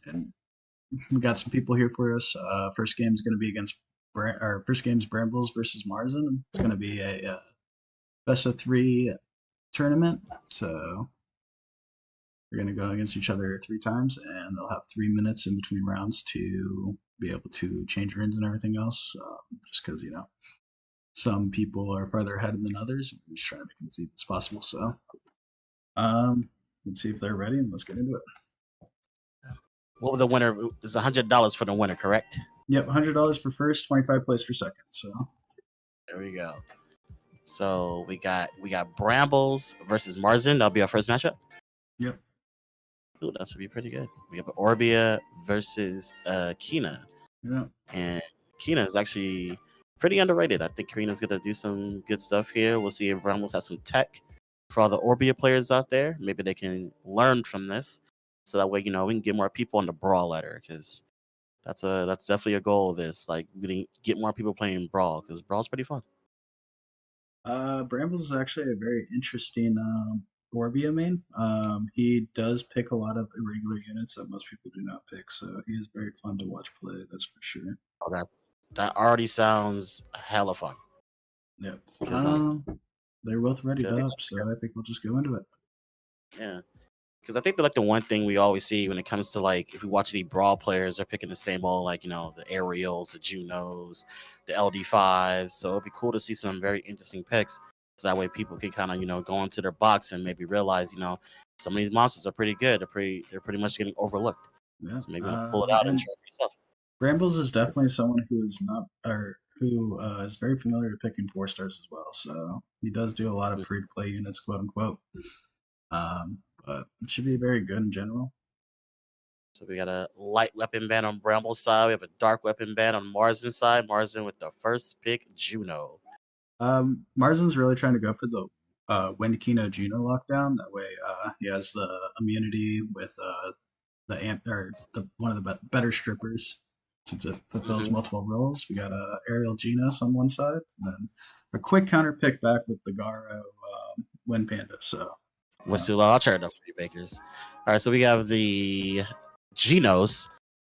And we got some people here for us. First game is going to be against our first game's Brambles versus Marzin. It's going to be a best of 3 tournament. So we're going to go against each other 3 times, and they'll have 3 minutes in between rounds to be able to change runes and everything else. Just because some people are farther ahead than others. We're just trying to make it as even as possible. So let's see if they're ready, and let's get into it. What was the winner? It's $100 for the winner, correct? Yep, $100 for first, 25 plays for second. So there we go. So we got Brambles versus Marzin. That'll be our first matchup. Yep. Ooh, that should be pretty good. We have Orbia versus Kina. Yeah. And Kina is actually pretty underrated. I think Karina's gonna do some good stuff here. We'll see if Brambles has some tech for all the Orbia players out there. Maybe they can learn from this. So that way, we can get more people on the Brawl ladder, because that's definitely a goal of this. Like, we can get more people playing Brawl, because Brawl's pretty fun. Brambles is actually a very interesting Orbia main. He does pick a lot of irregular units that most people do not pick, so he is very fun to watch play. That's for sure. Oh, that already sounds hella fun. Yep. They're both ready up, so I think we'll just go into it. Yeah. Because I think the one thing we always see when it comes to if we watch the Brawl players, they're picking the same old the Ariels, the Junos, the LD5s. So it'd be cool to see some very interesting picks. So that way people can kind of go into their box and maybe realize some of these monsters are pretty good. They're pretty much getting overlooked. Yeah. So maybe pull it out and try it for yourself. Brambles is definitely someone who is not who is very familiar with picking 4 stars as well. So he does do a lot of free to play units, quote unquote. But it should be very good in general. So we got a light weapon ban on Bramble's side. We have a dark weapon ban on Marzin's side. Marzin with the first pick, Juno. Marzin's really trying to go for the Windkino Juno lockdown. That way he has the immunity with one of the better strippers, since it fulfills multiple roles. We got Aerial Genos on one side, and then a quick counter pick back with the Garo Wind Panda. So what's too low? I'll try it up for you, Bakers. All right, so we have the Genos,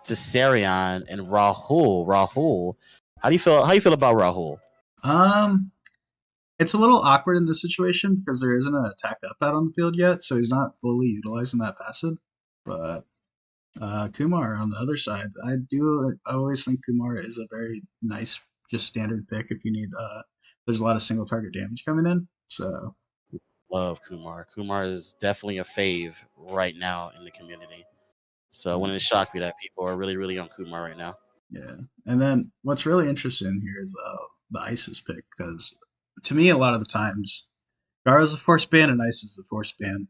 Tisarion, and Rahul. Rahul, how do you feel about Rahul? It's a little awkward in this situation because there isn't an attack up out on the field yet, so he's not fully utilizing that passive. But Kumar on the other side, I always think Kumar is a very nice, just standard pick if you need. There's a lot of single target damage coming in, so. Love Kumar. Kumar is definitely a fave right now in the community. So wouldn't it shock me that people are really, really on Kumar right now? Yeah. And then what's really interesting here is the ISIS pick, because to me, a lot of the times, Garo's a force ban and ISIS is a force ban.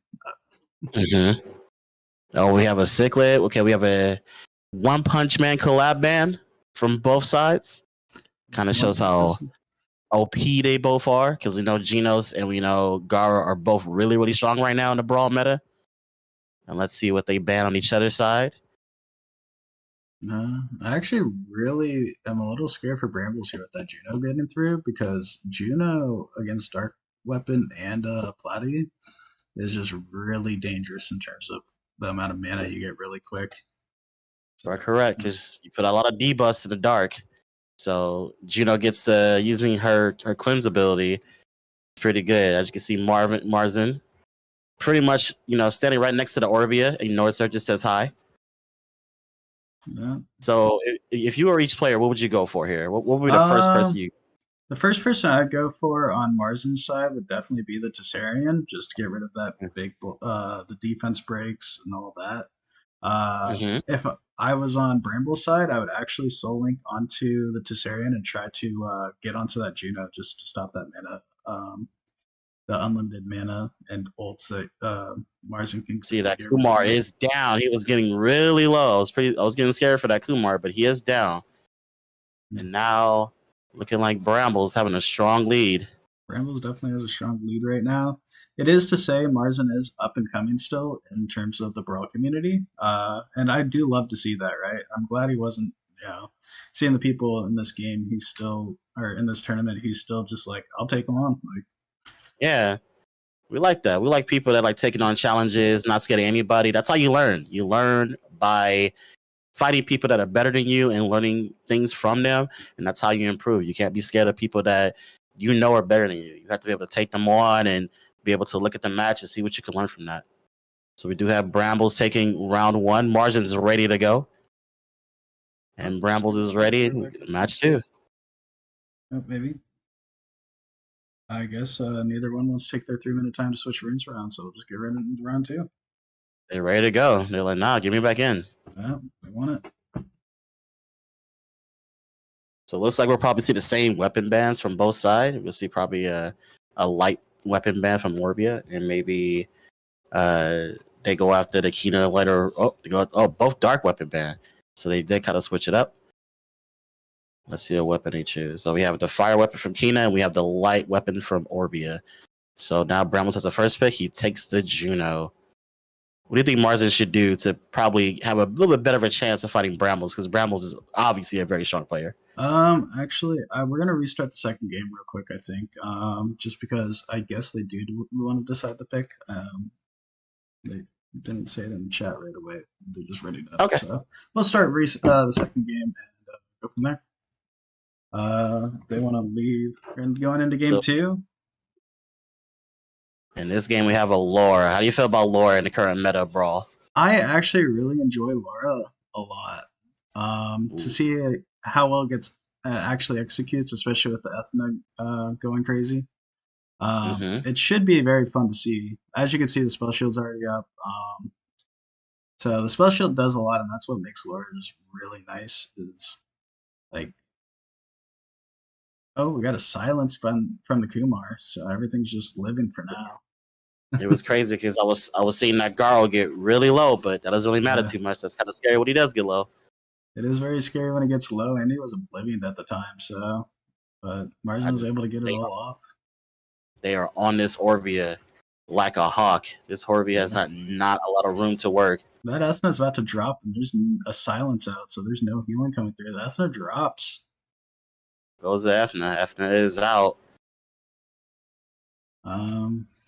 Oh, we have a Ciclet. Okay, we have a One Punch Man collab ban from both sides. Kind of shows how OP they both are, because we know Genos and we know Garo are both really, really strong right now in the Brawl meta. And let's see what they ban on each other's side. I actually really am a little scared for Brambles here with that Juno getting through, because Juno against Dark Weapon and Platy is just really dangerous in terms of the amount of mana you get really quick. So correct, because you put a lot of debuffs in the dark. So Juno gets using her cleanse ability. Pretty good. As you can see, Marzin pretty much, standing right next to the Orbia, and notice her just says hi. Yeah. So if you were each player, what would you go for here? What would be the first person you? The first person I'd go for on Marzin's side would definitely be the Tisarion, just to get rid of that big, the defense breaks and all that. If I was on Bramble's side, I would actually soul link onto the Tisarion and try to get onto that Juno just to stop that mana, the unlimited mana and ults that Marzin can see. That Kumar is down. He was getting really low. I was getting scared for that Kumar, but he is down. And now looking like Brambles having a strong lead. Brambles definitely has a strong lead right now. It is to say Marzin is up and coming still in terms of the Brawl community. And I do love to see that, right? I'm glad he wasn't, seeing the people in this game, in this tournament, he's still just like, I'll take him on. Yeah, we like that. We like people that like taking on challenges, not scared of anybody. That's how you learn. You learn by fighting people that are better than you and learning things from them, and that's how you improve. You can't be scared of people that you know are better than you. You have to be able to take them on and be able to look at the match and see what you can learn from that. So we do have Brambles taking round one. Margin's ready to go. And Brambles is ready. Match two. Oh, maybe. I guess neither one wants to take their 3-minute time to switch runes around, so we'll just get right into round two. They're ready to go. They're like, nah, get me back in. Oh, they want it. So it looks like we'll probably see the same weapon bans from both sides. We'll see probably a light weapon ban from Orbia, and maybe they go after the Kina lighter. Both dark weapon ban. So they kind of switch it up. Let's see what weapon they choose. So we have the fire weapon from Kina, and we have the light weapon from Orbia. So now Brambles has the first pick. He takes the Juno. What do you think Marzin should do to probably have a little bit better of a chance of fighting Brambles? Because Brambles is obviously a very strong player. Actually, we're gonna restart the second game real quick. I think, just because I guess they do want to decide the pick. They didn't say it in the chat right away. They're just ready to. Okay. So we'll start the second game and go from there. They want to leave and going into game two. In this game, we have a Laura. How do you feel about Laura in the current meta brawl? I actually really enjoy Laura a lot. To see how well it gets actually executes, especially with the Ethna going crazy. It should be very fun to see. As you can see, the spell shield's already up. So the spell shield does a lot, and that's what makes Laura just really nice. Is like, oh, we got a silence from the Kumar, so everything's just living for now. It was crazy because I was seeing that Garo get really low, but that doesn't really matter too much. That's kind of scary when he does get low. It is very scary when it gets low, and he was oblivion at the time. So, but Margin was able to get it all off. They are on this Orbia like a hawk. This Orbia has not a lot of room to work. That Esna's about to drop, and there's a silence out, so there's no healing coming through. The Esna drops. Goes to Efna. Efna is out.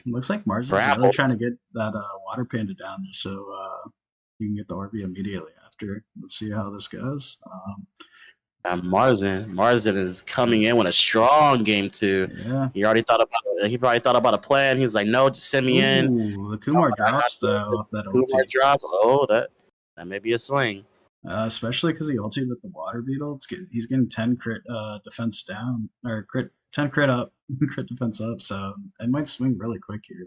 Looks like Mars is really trying to get that water panda down just so you can get the Orbia immediately after. Let's see how this goes. Marzin is coming in with a strong game too. Yeah. He already thought about it. He probably thought about a plan. He's like, no, just send me in. The Kumar drops though off that ulti. Kumar drops. Oh, that may be a swing. Especially because he ulted with the water beetle. He's getting 10 crit defense down, or 10 crit up, crit defense up. So it might swing really quick here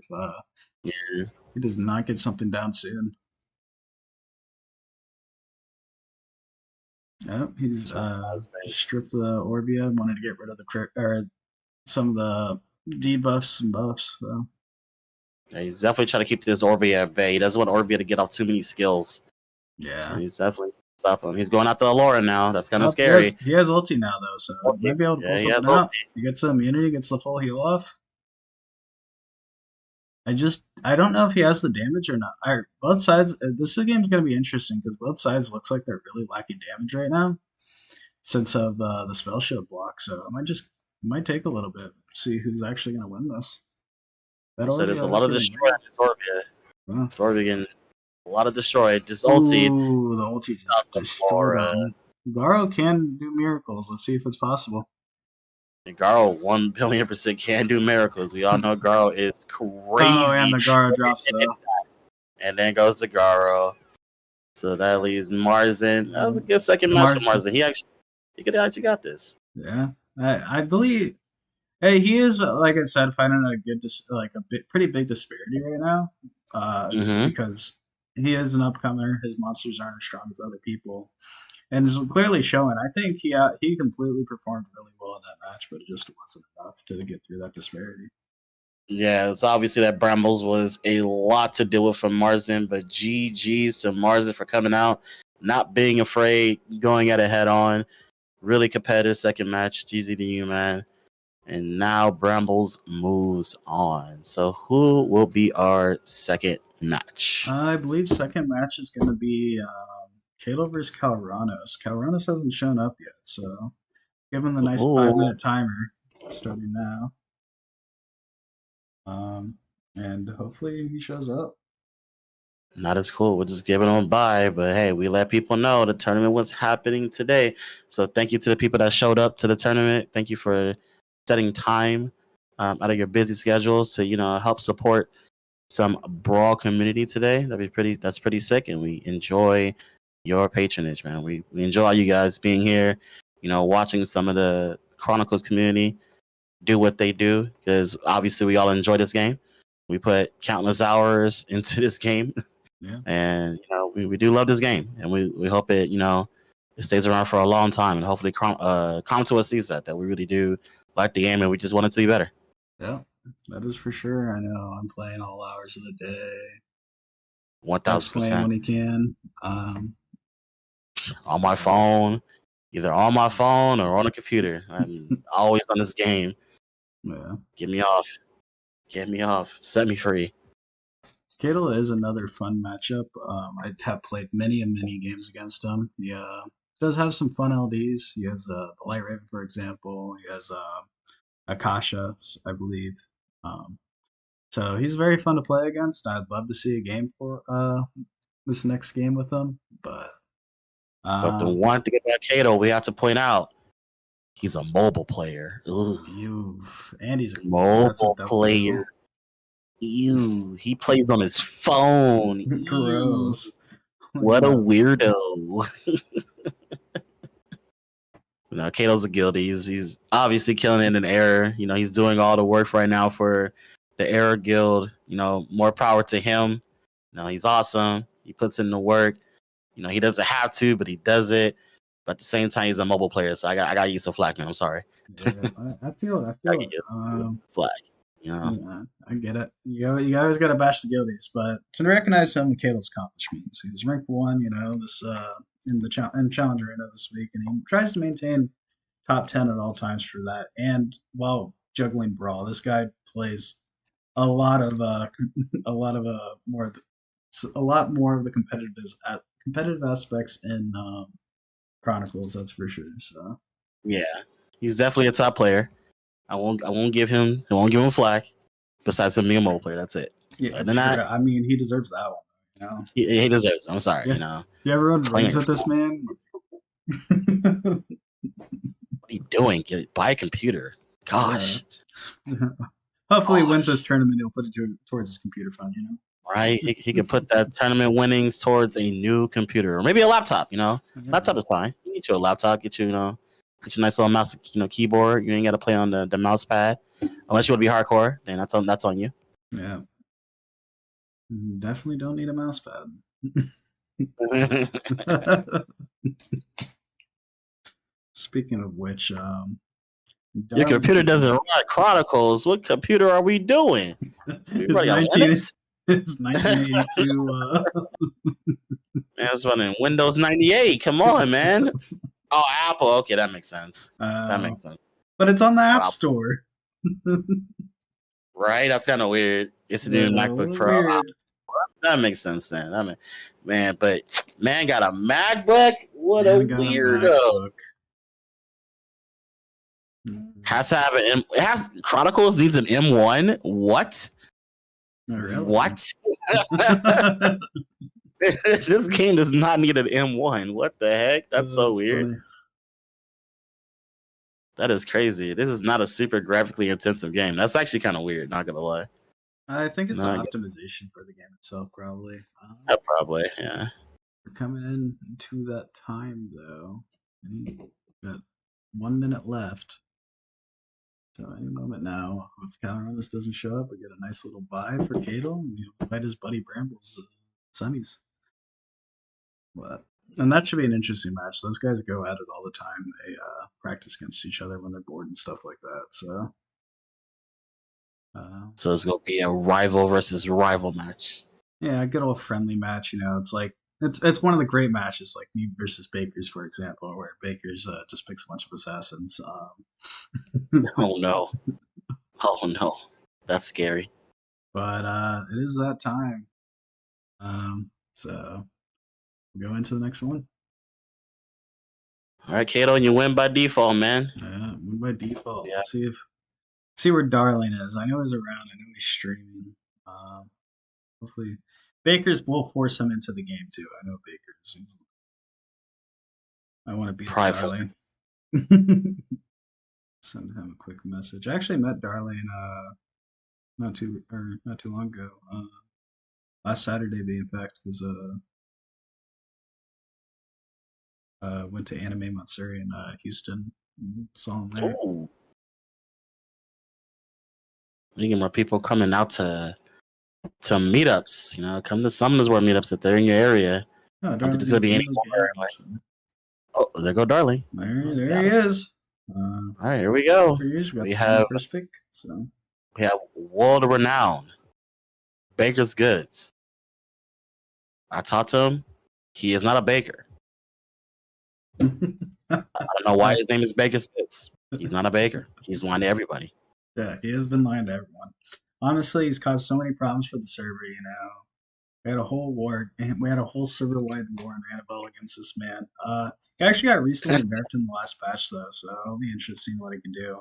if he does not get something down soon. Yep, he's stripped the Orbia, wanted to get rid of the crit or some of the debuffs and buffs. So yeah, he's definitely trying to keep this Orbia at bay. He doesn't want Orbia to get off too many skills. Yeah, so he's definitely stopping him. He's going after Allura now. That's kind of scary. He has ulti now though, so he might be able to pull something out. He gets the immunity, gets the full heal off. I don't know if he has the damage or not. Both sides. This game's going to be interesting because both sides looks like they're really lacking damage right now, since of the spell shield block. So it might take a little bit. See who's actually going to win this. So there's a lot of destroy on this Orbia. This Orbia getting a lot of destroy. Just ulti. Ooh, the ulti just destroyed him. Garo can do miracles. Let's see if it's possible. Garo 1,000,000,000% can do miracles. We all know Garo is crazy. Oh, and the Garo drops though. And then goes the Garo. So that leaves Marzin. That was a good second match for Marzin. He could actually got this. Yeah, I believe. Hey, he is, like I said, finding a pretty big disparity right now. Just because he is an upcomer, his monsters aren't as strong as other people, and it's clearly showing. I think he completely performed really well in that match, but it just wasn't enough to get through that disparity. Yeah, it's obviously that Brambles was a lot to deal with from Marzin, but GG's to Marzin for coming out, not being afraid, going at it head on. Really competitive second match. GG to you, man. And now Brambles moves on. So who will be our second match? I believe second match is going to be Kalo versus Calranos. Calranos hasn't shown up yet, so give him the nice 5-minute timer starting now. And hopefully he shows up. Not as cool. We're just giving them by, but hey, we let people know the tournament was happening today. So thank you to the people that showed up to the tournament. Thank you for setting time out of your busy schedules to help support some brawl community today. That's pretty sick, and we enjoy your patronage, man. We enjoy you guys being here. Watching some of the Chronicles community do what they do, because obviously we all enjoy this game. We put countless hours into this game. Yeah. And we do love this game, and we hope it it stays around for a long time, and hopefully Commodore sees that we really do like the game, and we just want it to be better. Yeah, that is for sure. I know I'm playing all hours of the day. Doug's playing 1000%. when he can. On my phone, either on my phone or on a computer. I'm always on this game. Yeah. Get me off. Get me off. Set me free. Cadle is another fun matchup. I have played many and many games against him. He does have some fun LDs. He has the Light Raven, for example. He has Akasha, I believe. Um, so he's very fun to play against. I'd love to see a game for this next game with him. But But the one thing about Kato we have to point out, he's a mobile player. And he's a mobile player. Ew, he plays on his phone. Gross. What a weirdo. Kato's a guilty. He's obviously killing it in error. He's doing all the work right now for the error guild. More power to him. He's awesome. He puts in the work. He doesn't have to, but he does it. But at the same time, he's a mobile player, so I got to use some flag, man. I'm sorry. Yeah, I feel it. Flag. Yeah, I get it. You always got to bash the guilties, but to recognize some of Kato's accomplishments. He was ranked 1, this in the in Challenger Arena this week, and he tries to maintain top 10 at all times for that. And while juggling brawl, this guy plays a lot of a lot of a lot more of the competitive aspects in Chronicles. That's for sure. So yeah, he's definitely a top player. I won't give him flack. Besides him being a mobile player, that's it. Yeah, sure. I mean, he deserves that one. He deserves it. I'm sorry. You ever run rings at this man? What are you doing? Buy a computer. Gosh. Hopefully, he wins this tournament. He'll put it towards his computer fund. Right? He could put that tournament winnings towards a new computer or maybe a laptop. Laptop is fine. You need you a laptop. Get you get your nice little mouse, keyboard. You ain't got to play on the mouse pad unless you want to be hardcore. Then that's on you. Yeah, definitely don't need a mouse pad. Speaking of which, your computer doesn't run Chronicles. What computer are we doing? It's 1982. Man, it's running Windows 98. Come on, man. Oh, Apple. Okay, that makes sense. That makes sense. But it's on the App Store. Right? That's kind of weird. It's a new MacBook Pro. That makes sense then. But man got a MacBook? What a weirdo. Has to have Chronicles needs an M1? What? Really? What? This game does not need an M1. What the heck? That's so weird. Funny. That is crazy. This is not a super graphically intensive game. That's actually kind of weird, not gonna lie. I think it's an optimization for the game itself, probably. Probably, yeah. We're coming into that time, though. Got 1 minute left. So any moment now, if Caloranus doesn't show up, we get a nice little bye for Cadle, and fight his buddy Bramble's semis. And that should be an interesting match. Those guys go at it all the time. They practice against each other when they're bored and stuff like that. So it's gonna be a rival versus rival match. Yeah, a good old friendly match. It's like it's one of the great matches, like me versus Baker's, for example, where Baker's just picks a bunch of assassins. Oh no! Oh no! That's scary. But it is that time. So we'll go into the next one. All right, Kato, and you win by default, man. Yeah, win by default. Yeah. Let's see where Darling is. I know he's around. I know he's streaming. Hopefully, Baker's will force him into the game too. I know Baker's. I want to beat up Prideful. Darlene. Send him a quick message. I actually met Darlene not too long ago. Last Saturday, be in fact, because went to Anime Matsuri in Houston. And saw him there. Oh, we get more people coming out to meetups. You know, come to Summoners War meetups if they're in your area. Oh, I don't think there's gonna Darlene's be in any the more. game. So. Oh, there go Darling. There Got he him. is. All right, here we go. We We got the have first pick. So. world renowned Baker's Goods. I talked to him. He is not a baker. I don't know why his name is Baker's Goods. He's not a baker. He's lying to everybody. Yeah, he has been lying to everyone. Honestly, he's caused so many problems for the server. We had a whole war. We had a whole server-wide war in Anavel against this man. He actually got recently nerfed in the last patch, though, so it'll be interesting what he can do.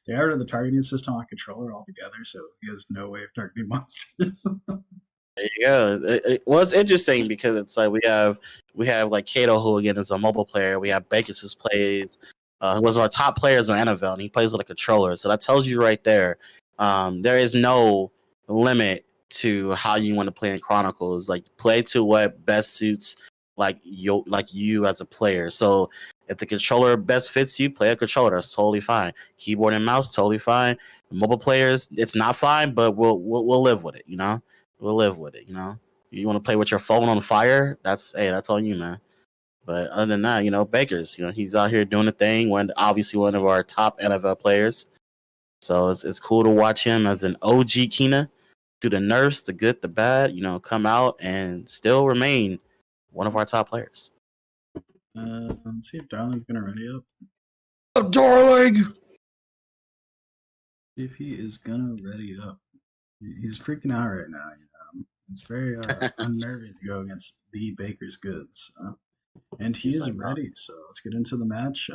They added the targeting system on controller altogether, so he has no way of targeting monsters. There you go. Well, it's interesting because it's like we have like Kato, who again is a mobile player. We have Bakers, who plays who was our top players on Anavel, and he plays with a controller. So that tells you right there, there is no limit to how you want to play in Chronicles. Like, play to what best suits you as a player. So if the controller best fits you, play a controller. That's totally fine. Keyboard and mouse, totally fine. Mobile players, it's not fine, but we'll live with it. You know. We'll live with it, you know. You want to play with your phone on fire? That's on you, man. But other than that, Baker's, he's out here doing the thing. Obviously one of our top NFL players. So it's cool to watch him as an OG Kina through the nerfs, the good, the bad, come out and still remain one of our top players. Let's see if Darling's gonna ready up. Oh, Darling! See if he is gonna ready up. He's freaking out right now. It's very unnerving to go against the Baker's Goods. And he is ready, so let's get into the match.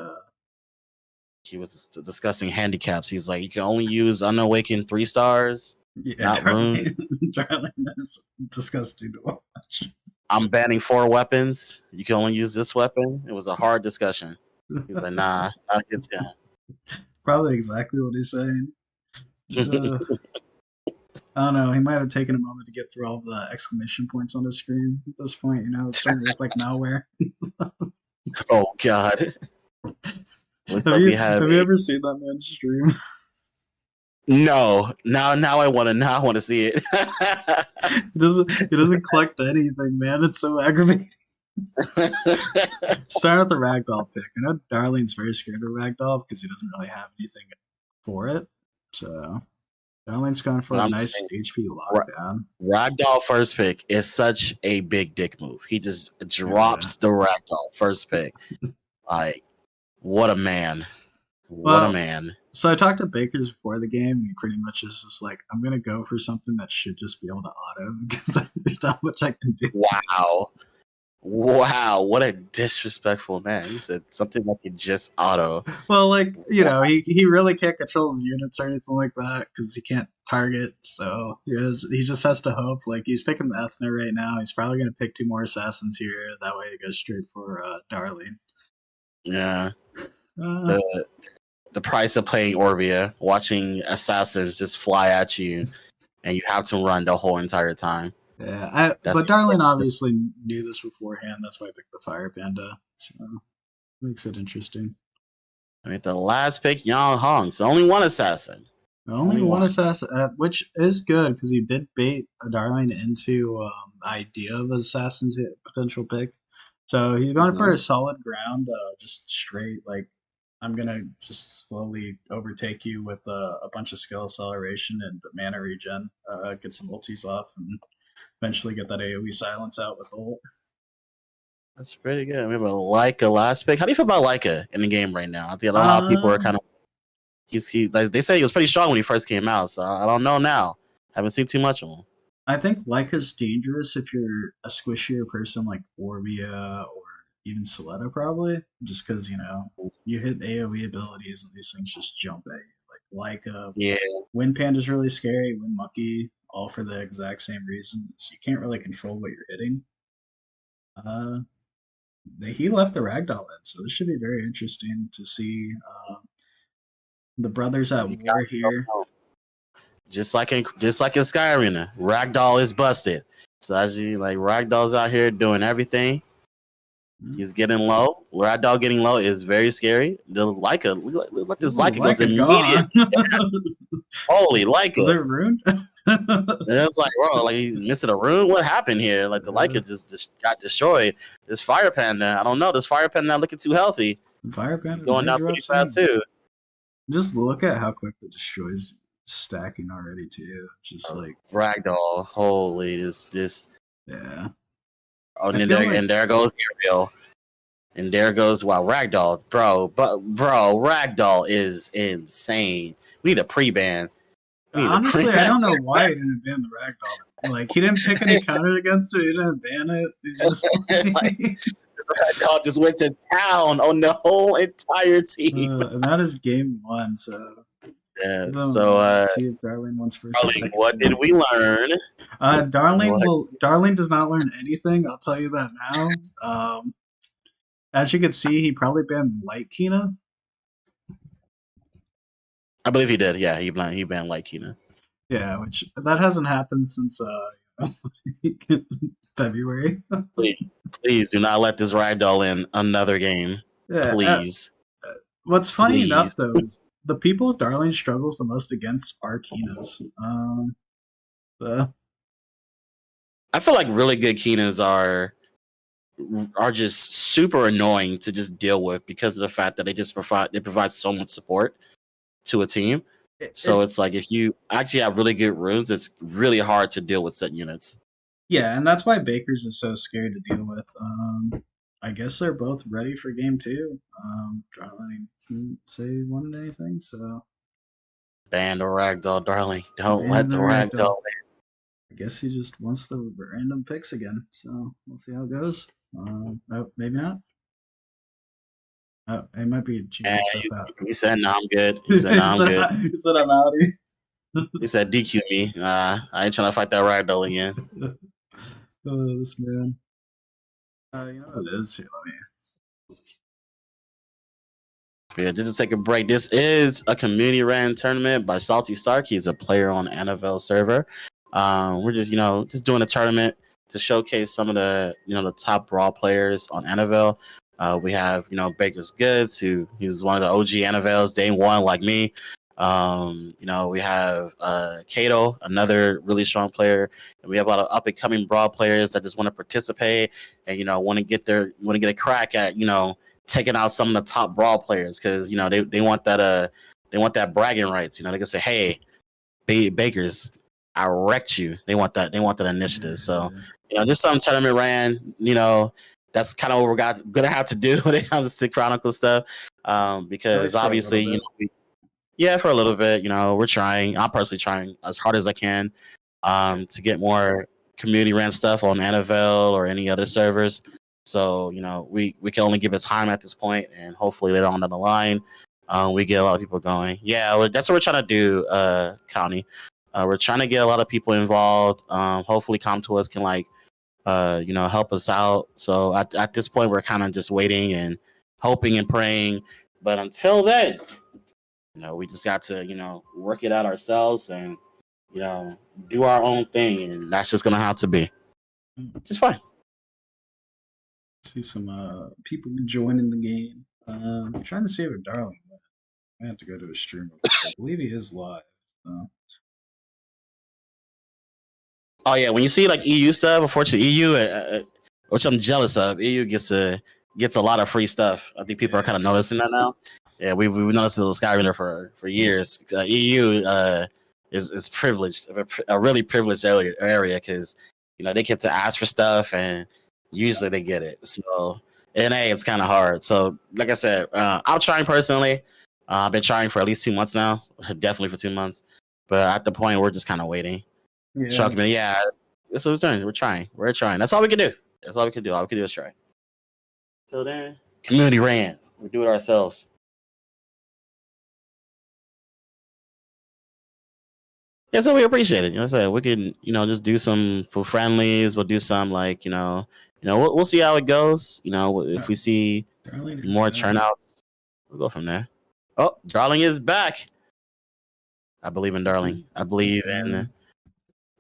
He was discussing handicaps. He's like, you can only use Unawakened 3 stars. Yeah, not Rune. Darling is disgusting to watch. I'm banning 4 weapons. You can only use this weapon. It was a hard discussion. He's like, nah, not against him. Probably exactly what he's saying. I don't know. He might have taken a moment to get through all the exclamation points on his screen at this point. It's starting to look like malware. Oh God! Have you ever seen that man's stream? No. Now I want to see it. It doesn't collect anything, man. It's so aggravating. Start with the ragdoll pick. I know Darlene's very scared of ragdoll because he doesn't really have anything for it. So Darlene's going for a nice HP lockdown. Ragdoll first pick is such a big dick move. He just drops the ragdoll first pick. Like, what a man. What a man. So I talked to Bakers before the game, and he pretty much is just like, I'm going to go for something that should just be able to auto because there's not much I can do. Wow, what a disrespectful man. He said something that could just auto. Well, he really can't control his units or anything like that because he can't target. So he just has to hope. Like, he's picking the Ethna right now. He's probably going to pick 2 more assassins here. That way he goes straight for Darlene. Yeah. The price of playing Orbia, watching assassins just fly at you, and you have to run the whole entire time. Yeah, but Darlene obviously knew this beforehand. That's why I picked the Fire Panda. So makes it interesting. I mean, the last pick, Yang Hong. So only one assassin. Only one assassin, which is good because he did bait a Darlene into the idea of assassin's potential pick. So he's going for a solid ground, just straight. Like, I'm gonna just slowly overtake you with a bunch of skill acceleration and mana regen. Get some ultis off and eventually get that AoE silence out with ult. That's pretty good. We have a Leica last pick. How do you feel about Leica in the game right now? I think a lot of people are kind of. Like they say he was pretty strong when he first came out, so I don't know now. Haven't seen too much of him. I think Leica's dangerous if you're a squishier person like Orbia or even Soletta, probably, just because you hit AoE abilities and these things just jump at you. Like Leica, yeah. Wind Panda's really scary. Wind Monkey all for the exact same reason. You can't really control what you're hitting. Uh, he left the ragdoll in, so this should be very interesting to see the brothers at You war got here. just like in Sky Arena, Ragdoll is busted. So as you like, Ragdoll's out here doing everything. He's getting low. Ragdoll getting low is very scary. The Leica, look this Leica goes Leica immediately. gone. Holy Leica! Was it ruined? And it's like, bro, like he's missing a rune. What happened here? Like the Leica just got destroyed. This Fire Panda, I don't know. This Fire Panda not looking too healthy. Fire Panda Going might down drop pretty fast soon. too. Just look at how quick the destroys stacking already too. Just like Ragdoll, holy this. yeah. Oh, I feel like and there goes Ariel. And there goes Ragdoll, bro. But bro, Ragdoll is insane. We need a pre-ban. honestly, I don't know why he didn't ban the ragdoll. Like he didn't pick any counter against it. He didn't ban it. He just Ragdoll just went to town on the whole entire team. and that is game one. So Yeah. let's see if Darling wants first or Darling, second. what did we learn? Darling does not learn anything. I'll tell you that now. As you can see, he probably banned Light Kina. I believe he did. Yeah, he banned Light Kina. Yeah, which that hasn't happened since February. Please do not let this Ragdoll in another game. Yeah, Please. what's funny enough though is the people Darling struggles the most against are Kinas. I feel like really good Kinas are just super annoying to just deal with because of the fact that they provide so much support to a team. So it's like if you actually have really good runes, it's really hard to deal with set units. Yeah, and that's why Baker's is so scary to deal with. I guess they're both ready for game two. Darling didn't say wanted anything, so Ban the Ragdoll, Darling. Don't let the Ragdoll. Ragdoll. I guess he just wants the random picks again. So we'll see how it goes. Maybe not. It might be changing stuff out. He said, "No, I'm good." He said, "No, I'm good." He said, "I'm outie." He said, "DQ me." I ain't trying to fight that Ragdoll again. Oh, this man. You know what it is? Here, let me. Yeah, just to take a break. This is a community ran tournament by Salty Stark. He's a player on the Anavel server. We're just doing a tournament to showcase some of the the top raw players on Anavel. We have Baker's Goods, he's one of the OG Anavels, day one like me. We have Kato, another really strong player, and we have a lot of up and coming broad players that just want to participate and want to get a crack at taking out some of the top brawl players because they want that bragging rights. They can say, "Hey, Bakers, I wrecked you." They want that initiative. So just some tournament ran. That's kind of what we're gonna have to do when it comes to Chronicle stuff. Because obviously for a little bit. We're trying. I'm personally trying as hard as I can to get more community ran stuff on Anavel or any other servers. So, we can only give it time at this point, and hopefully later on down the line, we get a lot of people going. Yeah, well, that's what we're trying to do, County. We're trying to get a lot of people involved. Hopefully Comtours can help us out. So at this point, we're kind of just waiting and hoping and praying. But until then, we just got to, work it out ourselves and, do our own thing. And that's just going to have to be just fine. See some people joining the game. I'm trying to save a Darling. I have to go to a stream. I believe he is live. Oh yeah, when you see like EU stuff, unfortunately EU, which I'm jealous of, EU gets a lot of free stuff. I think people are kind of noticing that now. Yeah, we've noticed the Skyrinder for years. EU is privileged, a really privileged area because they get to ask for stuff and usually they get it. So NA it's kind of hard. So like I said, I'm trying personally. I've been trying for at least 2 months now, definitely for 2 months. But at the point we're just kind of waiting. Shocking me, yeah. That's what we're doing. We're trying. That's all we can do. All we can do is try. So then, community ran. We do it ourselves. Yeah, so we appreciate it. You know, so we can, just do some for friendlies. We'll do some like, we'll see how it goes. If we see Darling is more back. turnouts, we'll go from there. Oh, Darling is back. I believe in Darling. I believe in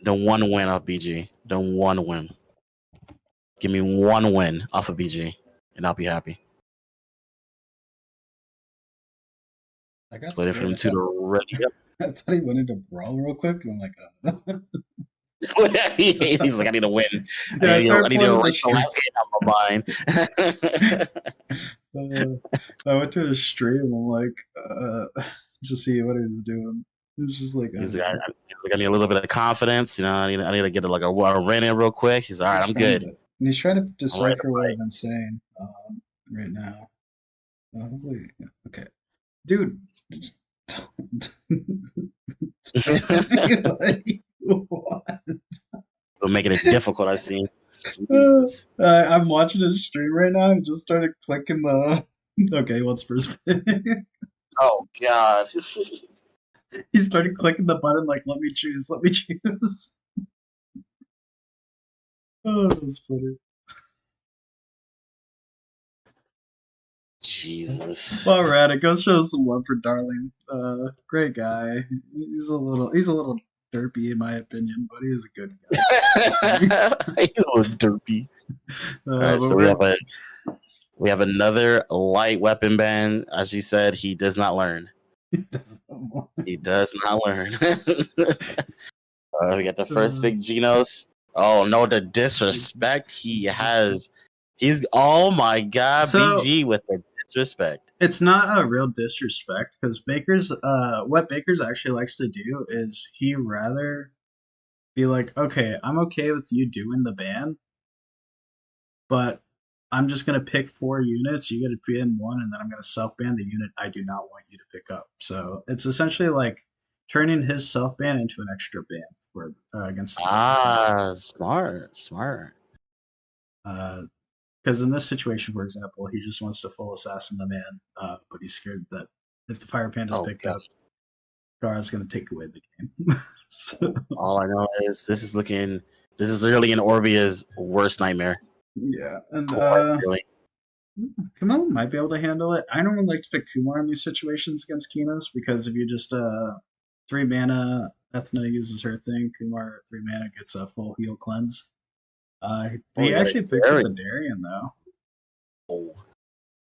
the one win off BG. The one win. Give me one win off of BG, and I'll be happy. I got Waiting for them scared. two to ready up. I thought he went into brawl real quick, and I'm like, He's like, I need to win. Yeah, I I started need to playing the erase the stream. last game out of my mind. I went to his stream. I'm like, to see what he was doing. It was just like, He's like, I need a little bit of confidence. I need to get a run in real quick. He's all right. I'm good. And he's trying to I'm ready to decipher what fight. I've been saying right now. Hopefully, okay, dude. Just what? We're making it difficult. I see. I'm watching his stream right now and just started clicking the. Okay, what's first pick? Oh God. He started clicking the button like, let me choose, let me choose. Oh, that was funny. Jesus. Well, Radic, go show some love for Darling. Great guy. He's a little derpy in my opinion, but he is a good guy. He was derpy. All right, so we have another light weapon ban. As you said, he does not learn. He does not learn. We got the first big Genos. Oh no, the disrespect he has. Oh my God, So, BG with the disrespect. It's not a real disrespect because what Baker's actually likes to do is he rather be like, okay, I'm okay with you doing the ban, but I'm just gonna pick 4 units. You get to ban one, and then I'm gonna self ban the unit I do not want you to pick up. So it's essentially like turning his self ban into an extra ban for against. Smart. Because in this situation, for example, he just wants to full assassin the man, but he's scared that if the fire panda's picked up, Gara's going to take away the game. So, all I know is this is really in Orbia's worst nightmare. Yeah, and really. Kamal might be able to handle it. I normally like to pick Kumar in these situations against Kinos because if you just 3 mana, Ethna uses her thing. Kumar 3 mana gets a full heal cleanse. He actually picks up the Darien though.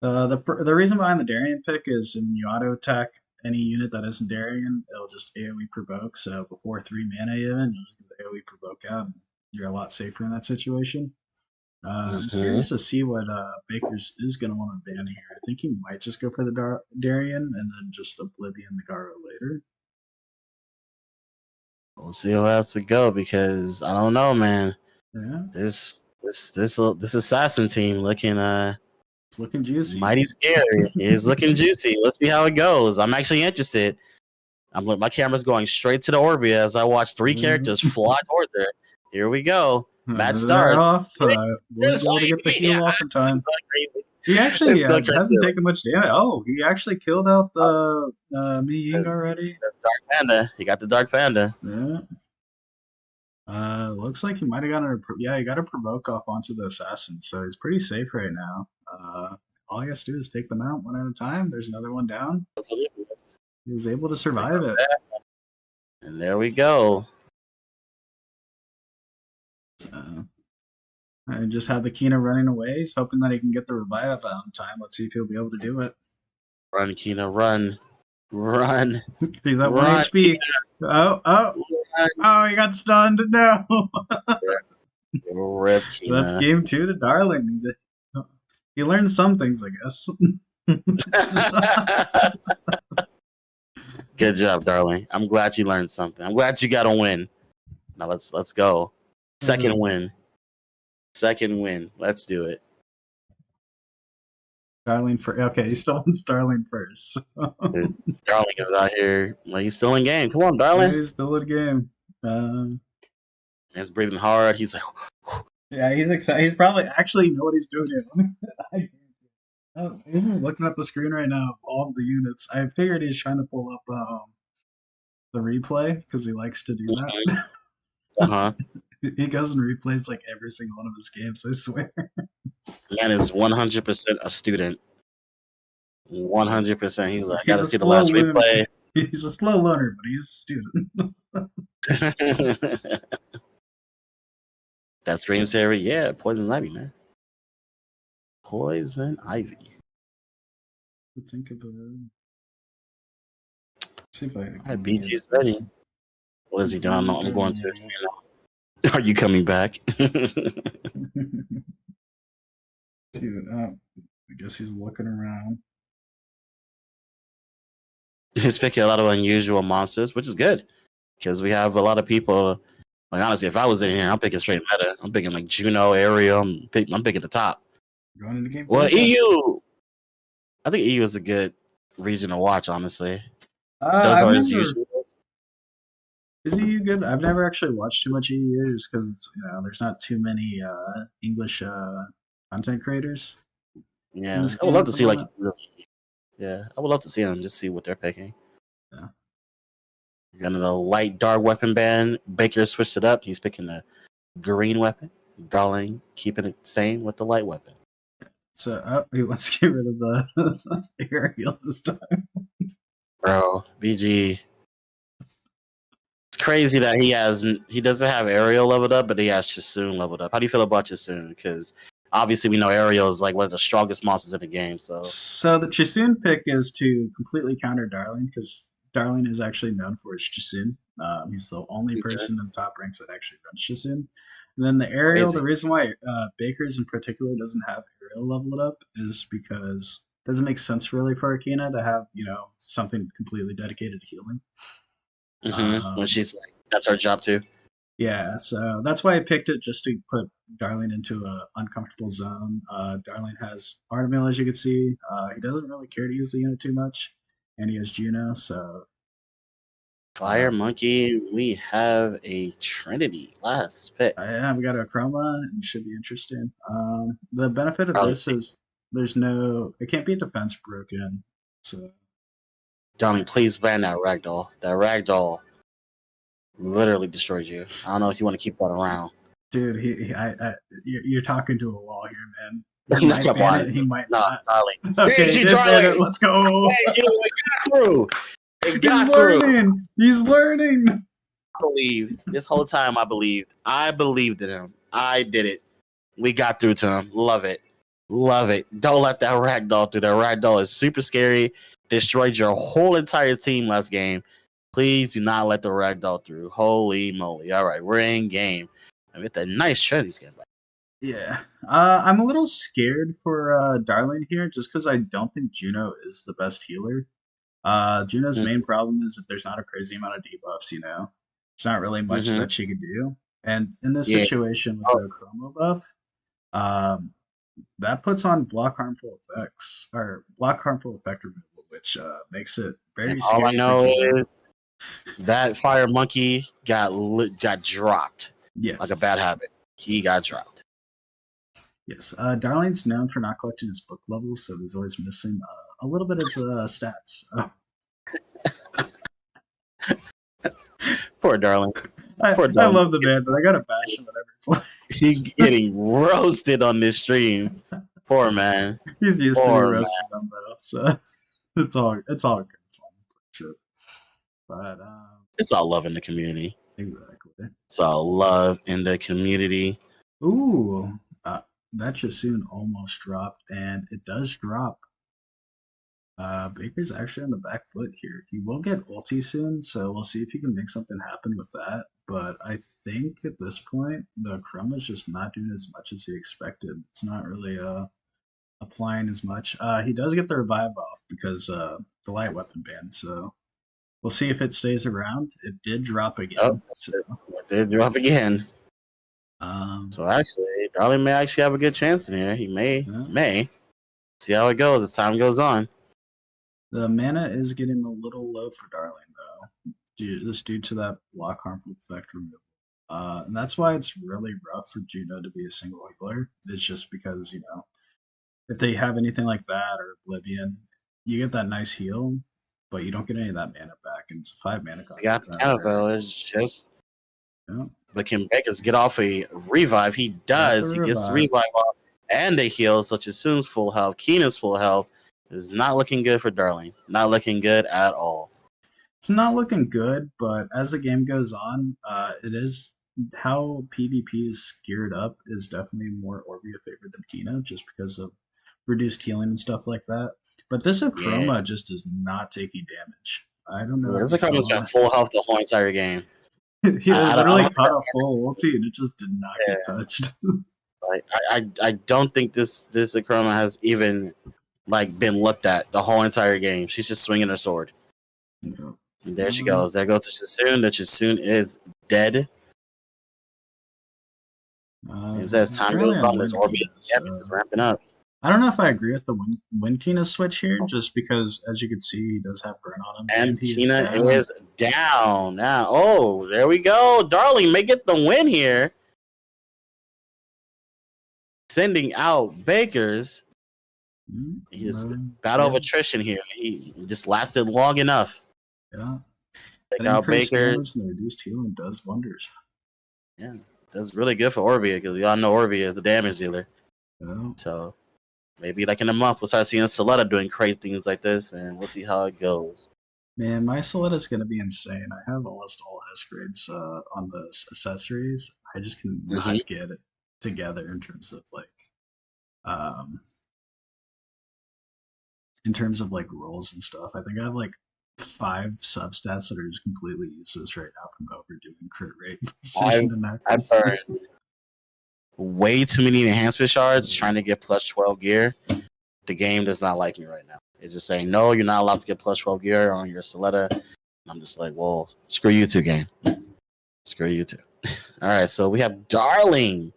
The reason behind the Darien pick is when you auto attack any unit that isn't Darien, it'll just AoE provoke. So before 3 mana even, you'll just get the AoE provoke out. And you're a lot safer in that situation. I'm curious to see what Baker's is going to want to ban here. I think he might just go for the Darien and then just Oblivion the Garo later. We'll see how it has to go because I don't know, man. Yeah. This assassin team looking it's looking juicy. Mighty scary. It's looking juicy. Let's see how it goes. I'm actually interested. My camera's going straight to the Orbia as I watch 3 characters fly towards her. Here we go. Match starts. Off. We'll be able to get the heal off in time. He actually hasn't taken much damage. Oh, he actually killed out the Mi Ying already. The Dark Panda. He got the Dark Panda. Yeah. Looks like he might have gotten he got a provoke off onto the assassin, so he's pretty safe right now. All he has to do is take them out one at a time. There's another one down. He was able to survive it. And there we go. I just have the Kina running away. He's hoping that he can get the revive out in time. Let's see if he'll be able to do it. Run, Kina, run. Run. He's at 1 HP. Oh, he got stunned. No. Rip, Kina. That's game 2 to Darling. He learned some things, I guess. Good job, Darling. I'm glad you learned something. I'm glad you got a win. Now let's go. Second win. Let's do it. Darling okay, he's still in Starling first. Dude, Darling is out here. Well, he's still in game. Come on, Darling. Yeah, he's still in game. Man's breathing hard. He's like, yeah, he's excited. He's probably actually know what he's doing here. He's looking at the screen right now of all the units. I figured he's trying to pull up the replay because he likes to do that. Uh-huh. He goes and replays like every single one of his games. I swear. Man is 100% a student. 100%. He's like, I He's gotta a see the slow last learner. replay. He's a slow learner, but he's a student. That screams Harry. Yeah, Poison Ivy, man. Poison Ivy. Think of it. See if I All right, can get BG's ready. What is he doing? I'm going to. Are you coming back? I guess he's looking around. He's picking a lot of unusual monsters, which is good because we have a lot of people. Like honestly, if I was in here, I'm picking straight meta. I'm picking like Juno, Ariel. I'm picking the top. Going into game. Well, EU. I think EU is a good region to watch. Honestly, those I've are his never. usual. Is EU good? I've never actually watched too much EU just because there's not too many English content creators in Yeah, this I would game love at to the see like. moment. Yeah, I would love to see them. Just see what they're picking. Yeah. Got a light dark weapon band. Baker switched it up. He's picking the green weapon. Darling keeping it same with the light weapon. So he wants to get rid of the aerial this time. Bro, BG. It's crazy that he doesn't have Ariel leveled up, but he has Chisoon leveled up. How do you feel about Chisoon? Because obviously we know Ariel is like one of the strongest monsters in the game. So the Chisoon pick is to completely counter Darling because Darling is actually known for his Chisoon. He's the only person in top ranks that actually runs Chisoon. And then the Aerial, the reason why Baker's in particular doesn't have Aerial leveled up is because it doesn't make sense really for Akina to have, something completely dedicated to healing. When she's like, that's her job too. Yeah, so that's why I picked it, just to put Darling into an uncomfortable zone. Darling has Artemil, as you can see. He doesn't really care to use the unit too much, and he has Juno, so. Fire Monkey, we have a Trinity. Last pick. Yeah, we got a Chroma, and it should be interesting. The benefit of this is it can't be defense broken, so. Darling, please ban that ragdoll. That ragdoll literally destroyed you. I don't know if you want to keep that around. Dude, you're talking to a wall here, man. He might ban it. He might not. Darling. Okay, he did ban it. Let's go. Hey, it got through. It got He's learning. He's learning. I believe this whole time. I believed in him. I did it. We got through to him. Love it. Don't let that ragdoll through. That ragdoll is super scary. Destroyed your whole entire team last game. Please do not let the ragdoll through. Holy moly. All right, we're in game. I get that nice Trinity skin back. Yeah. I'm a little scared for Darling here just because I don't think Juno is the best healer. Juno's main problem is if there's not a crazy amount of debuffs, there's not really much that she could do. And in this situation with the Chroma buff, that puts on block harmful effects or block harmful effect removal, which makes it very scary. All I know is that Fire Monkey got dropped. Yes. Like a bad habit. He got dropped. Yes. Darling's known for not collecting his book levels, so he's always missing a little bit of stats. Poor Darling. I love the man, but I gotta bash him at every point. He's getting roasted on this stream. Poor man. He's used to be roasted on though, so it's all good fun. Sure. But it's all love in the community. Exactly. It's all love in the community. Ooh, that Chisoon almost dropped, and it does drop. Baker's actually on the back foot here. He will get ulti soon, so we'll see if he can make something happen with that. But I think at this point, the Chroma's just not doing as much as he expected. It's not really applying as much. He does get the revive off because the light weapon ban, so we'll see if it stays around. It did drop again. It did drop again. So actually, Darling may actually have a good chance in here. He may. See how it goes as time goes on. The mana is getting a little low for Darling, though, due to that block harmful effect removal. And that's why it's really rough for Juno to be a single healer. It's just because, if they have anything like that or Oblivion, you get that nice heal, but you don't get any of that mana back, and it's a 5 mana We got cost. Anavel. It's just. Yeah. But can Bakers get off a revive? He Got the does. He gets the revive. revive off, and they heal. So Chisun's full health. Keena's full health. Is not looking good for Darling. Not looking good at all. It's not looking good, but as the game goes on, it is how PvP is geared up is definitely more Orbia favored than Kina, just because of reduced healing and stuff like that. But this Yeah. Akroma just is not taking damage. I don't know if This you Akama's saw been full health the whole entire game. he I literally don't caught a full ulti and it just did not yeah, get touched. like, I don't think this Akroma has even like been looked at the whole entire game. She's just swinging her sword. Yeah. And there she goes. There goes the Chisun. The Chisun is dead. It says He's time currently goes on on. This Wind Orbit Kina, damage is so ramping up. I don't know if I agree with the Wind Kina switch here, just because, as you can see, he does have burn on him, and And he is Kina down. is down now. Oh, there we go. Darling may get the win here. Sending out Bakers. He just battle of attrition here. He just lasted long enough. Yeah. Take That out increased Bakers. damage and the reduced healing does wonders. Yeah, that's really good for Orbia because we all know Orbia is the damage dealer. Yeah. So maybe like in a month we'll start seeing Soletta doing crazy things like this, and we'll see how it goes. Man, my Soletta's gonna be insane. I have almost all S grades on the accessories. I just cannot get it together in terms of um roles and stuff. I think I have like 5 substats that are just completely useless right now from overdoing crit rate, precision, and I've accuracy. burned way too many enhancement shards trying to get plus 12 gear. The game does not like me right now. It's just saying, no, you're not allowed to get plus 12 gear on your Soletta. And I'm just like, well, screw you two, game. Screw you two. All right, so we have Darling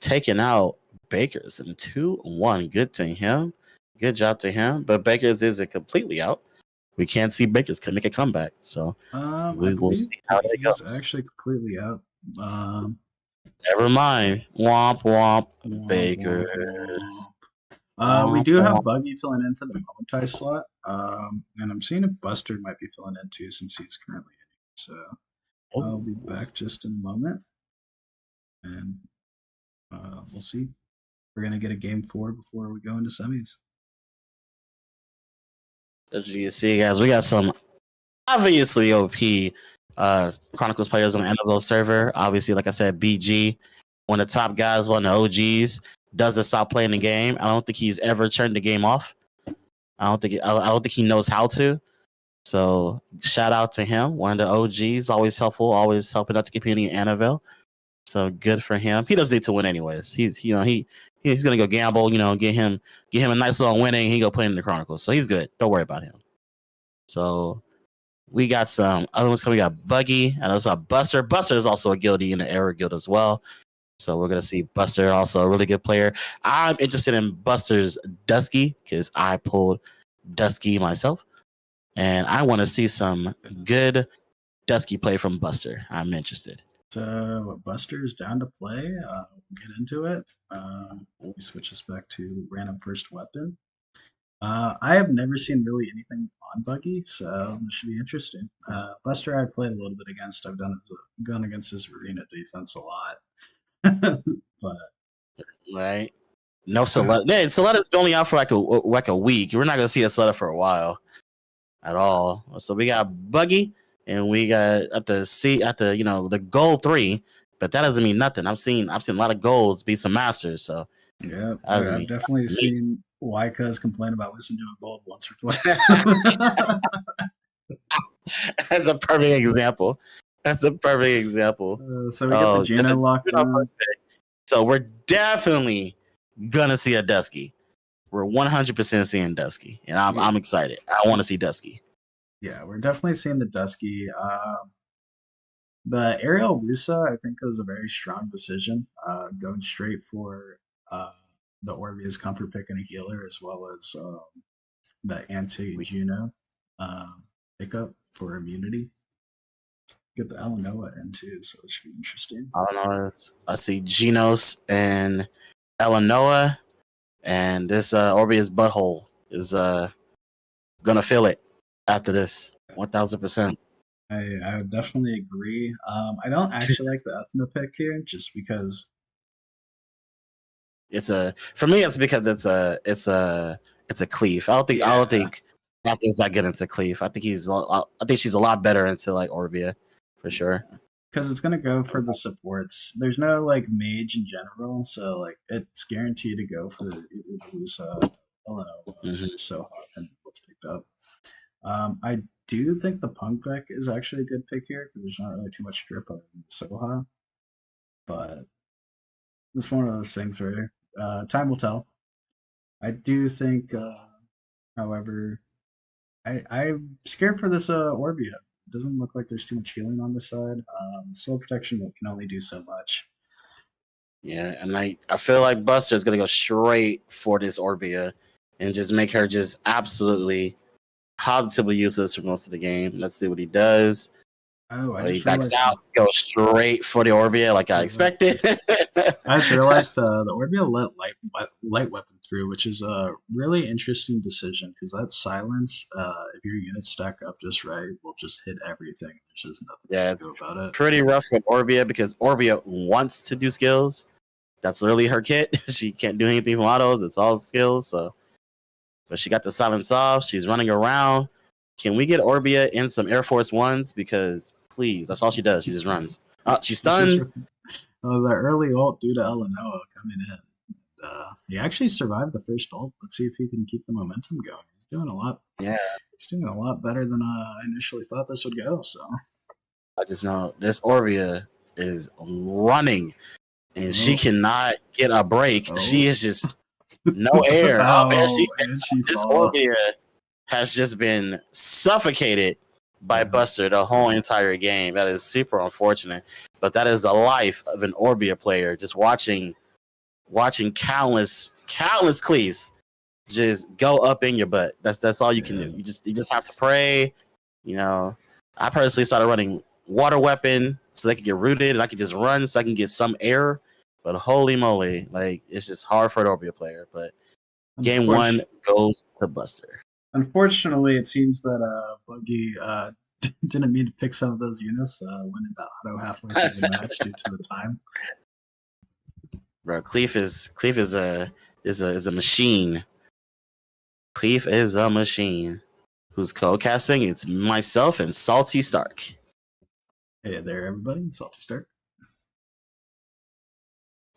taking out Bakers in 2-1. Good to him. Good job to him. But Bakers isn't completely out. We can't see Bakers can make a comeback. So I we will believe see how that he's goes. actually completely out. Never mind. Womp womp. Womp, Bakers. We do have Buggy filling in for the Momentai slot, and I'm seeing if Buster might be filling in too since he's currently in. So I'll be back just in a moment, and we'll see. We're gonna get a game 4 before we go into semis. As you can see, guys, we got some obviously OP Chronicles players on the Anavel server. Obviously, like I said, BG, one of the top guys, one of the OGs, doesn't stop playing the game. I don't think he's ever turned the game off. I don't think he knows how to. So shout out to him, one of the OGs, always helpful, always helping out the community in Anavel. So good for him. He doesn't need to win anyways. He's gonna go gamble, get him a nice little winning. He go put in the Chronicles. So he's good. Don't worry about him. So we got some other ones coming. We got Buggy and also Buster. Buster is also a guildie in the Error Guild as well. So we're gonna see Buster, also a really good player. I'm interested in Buster's Dusky because I pulled Dusky myself, and I want to see some good Dusky play from Buster. I'm interested. So Buster's down to play. We'll get into it. We switch this back to random first weapon. I have never seen really anything on Buggy, so this should be interesting. Buster, I've played a little bit against. I've gone against his arena defense a lot, but Right? No Soletta. Yeah, Soletta's only out for like a week. We're not gonna see a Soletta for a while at all. So we got Buggy and we got at the gold 3, but that doesn't mean nothing. I've seen a lot of golds beat some masters, so yeah, I've definitely seen Wycas complain about losing to a gold once or twice. That's a perfect example. So we get the Gino locked in. So we're definitely gonna see a Dusky. We're 100% seeing Dusky, and I'm excited. I want to see Dusky. Yeah, we're definitely seeing the Dusky. The Ariel Lusa, I think, was a very strong decision, going straight for the Orbeez comfort pick and a healer, as well as the anti-Juno pickup for immunity. Get the Elenoa in too, so it should be interesting. I see Genos and Elenoa, and this Orbeez butthole is gonna fill it. after this. 1000%. I would definitely agree. I don't actually like the Ethna pick here, just because. For me. It's because it's a Cleave. I don't Yeah, think Athens that good into Cleave. I think she's a lot better into like Orbia, for sure. because it's gonna go for the supports. There's no like mage in general, so like it's guaranteed to go for either Lusa, Elena, Hmm. or Soha, and what's picked up. I do think the punk deck is actually a good pick here because there's not really too much drip on Soha, but it's one of those things where time will tell. I do think, however, I'm scared for this Orbia. It doesn't look like there's too much healing on this side. Soul protection can only do so much. Yeah, and I feel like Buster is gonna go straight for this Orbia and just make her just absolutely positively useless for most of the game. Let's see what he does. Oh, I He just backs realized. out, goes straight for the Orbia like I Yeah. expected. I just realized the Orbia let light weapon through, which is a really interesting decision because that silence, if your units stack up just right, will just hit everything. There's just nothing you Yeah, can it's do about it. pretty rough with Orbia because Orbia wants to do skills. That's literally her kit. She can't do anything from autos. It's all skills. So, but she got the silence off. She's running around. Can we get Orbia in some Air Force Ones? Because please, that's all she does. She just runs. She's She's just stunned. the early ult due to Elenoa coming in. He actually survived the first ult. Let's see if he can keep the momentum going. He's doing a lot. Yeah, He's doing a lot better than I initially thought this would go. So, I just know this Orbia is running and she oh, cannot get a break. She oh, is just no air. Oh man, oh, and she this Orbia falls. has just been suffocated by Uh, Buster the whole entire game. That is super unfortunate. But that is the life of an Orbia player. Just watching countless cleaves just go up in your butt. That's all you can do. yeah. You just have to pray. You know, I personally started running water weapon so they could get rooted and I could just run so I can get some air. But holy moly, like it's just hard for an Orbia player. But game one Unfortunately, goes to Buster. unfortunately, it seems that Buggy didn't mean to pick some of those units. Went into auto halfway through the match due to the time. Bro, Cleef is a machine. Cleef is a machine. Who's co-casting? It's myself and Salty Stark. Hey there, everybody. Salty Stark.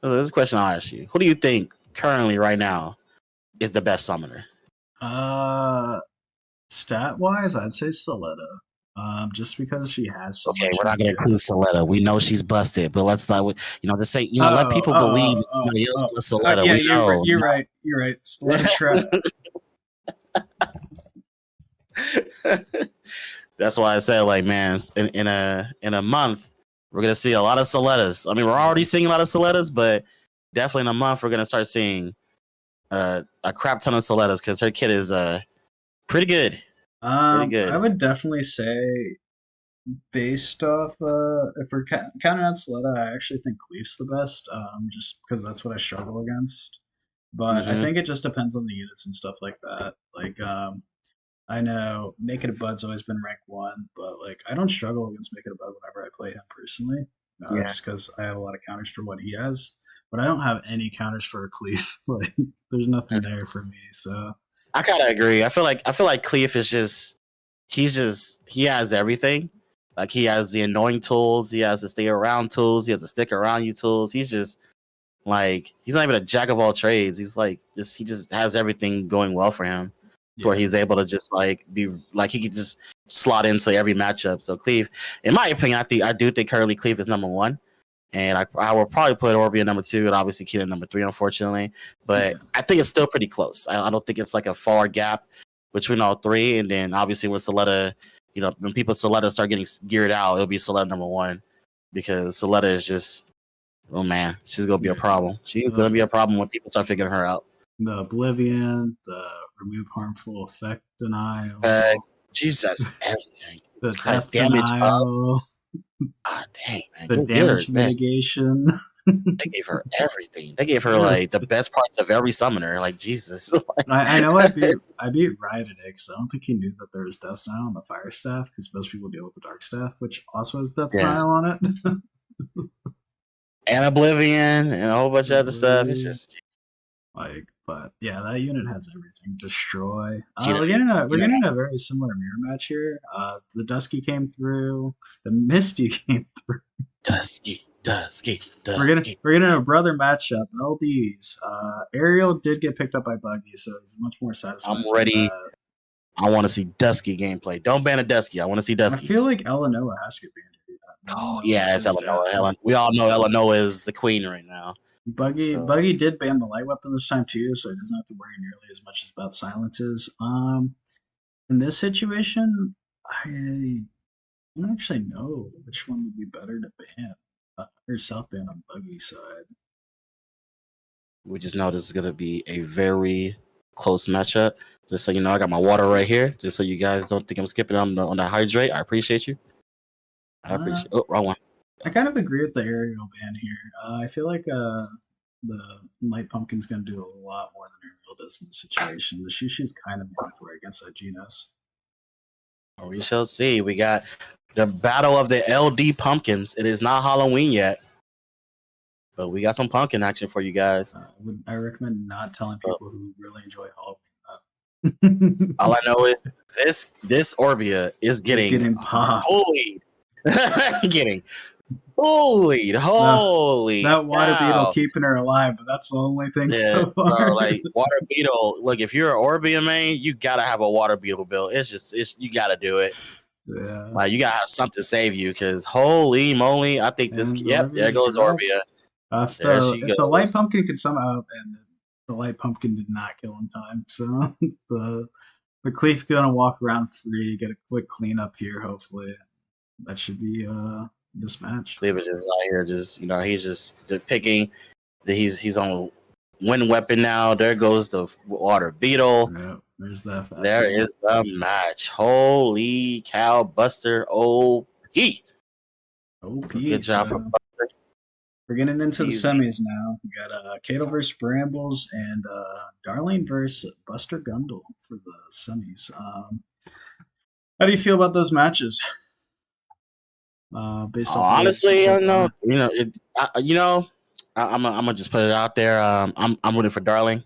So this is a question I'll ask you. Who do you think currently right now is the best summoner? Uh, Stat wise, I'd say Soletta. Just because she has so Okay, much we're not gonna good. include Soletta. We know she's busted, but let's not just say, let Oh, people believe it's oh, somebody else oh, but oh. Soletta. Yeah, We know. You're right. You're right. Soletta try. That's why I said, like, man, in a month, we're gonna see a lot of Solettas. I mean, we're already Yeah. seeing a lot of Solettas, but definitely in a month, we're gonna start seeing a crap ton of Solettas because her kit is pretty good. Pretty I good. would definitely say based off if we're counting out Soletta, I actually think Queef's the best. Just because that's what I struggle against. But I Mm-hmm. think it just depends on the units and stuff like that. Like I know Make It a Bud's always been rank one, but like I don't struggle against Make It a Bud whenever I play him personally, Yeah. just because I have a lot of counters for what he has. But I don't have any counters for a Cleave. Like there's nothing there for me. So I kind of agree. I feel like Cleef is he has everything. Like he has the annoying tools, he has the stay around tools, he has the stick around you tools. He's just like he's not even a jack of all trades. He's like he just has everything going well for him. Where yeah, he's able to just like be like he could just slot into every matchup. So Cleve, in my opinion, I do think currently Cleve is number one. And I will probably put Orbia number two and obviously Keaton number three, unfortunately. But yeah, I think it's still pretty close. I don't think it's like a far gap between all three. And then obviously with Soletta, when people Soletta start getting geared out, it'll be Soletta number one because Soletta is just, oh man, she's gonna be a yeah. problem. She's gonna The be a problem when people start figuring her out. the Oblivion, the remove harmful effect Uh, denial, Jesus, everything. the Jesus Christ, death damage up. denial, Ah, dang, man, the you're damage man. mitigation. They gave her everything. They gave her Yeah. like the best parts of every summoner. Like Jesus. I know I beat Riot today because I don't think he knew that there was Death Denial on the Fire Staff because most people deal with the Dark Staff, which also has Death Yeah. Denial on it. And Oblivion and a whole bunch of other stuff. It's just Like, but yeah, that unit has everything. Destroy. We're unity. getting a very similar mirror match here. The Dusky came through. The Misty came through. Dusky. We're getting a brother matchup. LDs. Ariel did get picked up by Buggy, so it's much more satisfying. I'm ready. I want to see Dusky gameplay. Don't ban a Dusky. I want to see I Dusky. feel like Eleanor has to get banned to do that. Oh yeah, it's Eleanor. We all know Eleanor is the queen right now. Buggy did ban the light weapon this time too, so he doesn't have to worry nearly as much about silences. In this situation, I don't actually know which one would be better to ban. Or South ban on Buggy's side. We just know this is gonna be a very close matchup. Just so you know, I got my water right here. Just so you guys don't think I'm skipping on that hydrate. I appreciate you. I appreciate. Oh, wrong one. I kind of agree with the Ariel ban here. I feel like the Light Pumpkin's going to do a lot more than Ariel does in this situation. The Shushu's kind of mandatory against that Genos. We shall see. We got the battle of the LD pumpkins. It is not Halloween yet, but we got some pumpkin action for you guys. I recommend not telling people who really enjoy Halloween. All I know is this Orbia is getting popped. bullied. Getting bullied. Holy that water cow. beetle keeping her alive, but that's the only thing so far. Bro, like water beetle. Look, if you're an Orbia main, you gotta have a water beetle build. It's you gotta do it. Yeah. Like you gotta have something to save you, because holy moly, I think this. Yep, there goes Orbia. If the Light Pumpkin could somehow, and the Light Pumpkin did not kill in time, so the Cleef's gonna walk around free, get a quick cleanup here. Hopefully, that should be this match. Cleaver just out here, just he's just picking. He's on wind weapon now. There goes the water beetle. Yep, there's that. There is the match. Holy cow, Buster! OP. Good job for Buster. We're getting into the semis now. We got Kato versus Brambles and Darlene versus Buster Gundle for the semis. How do you feel about those matches? Based off honestly, I don't know. I'm gonna just put it out there. I'm rooting for Darling.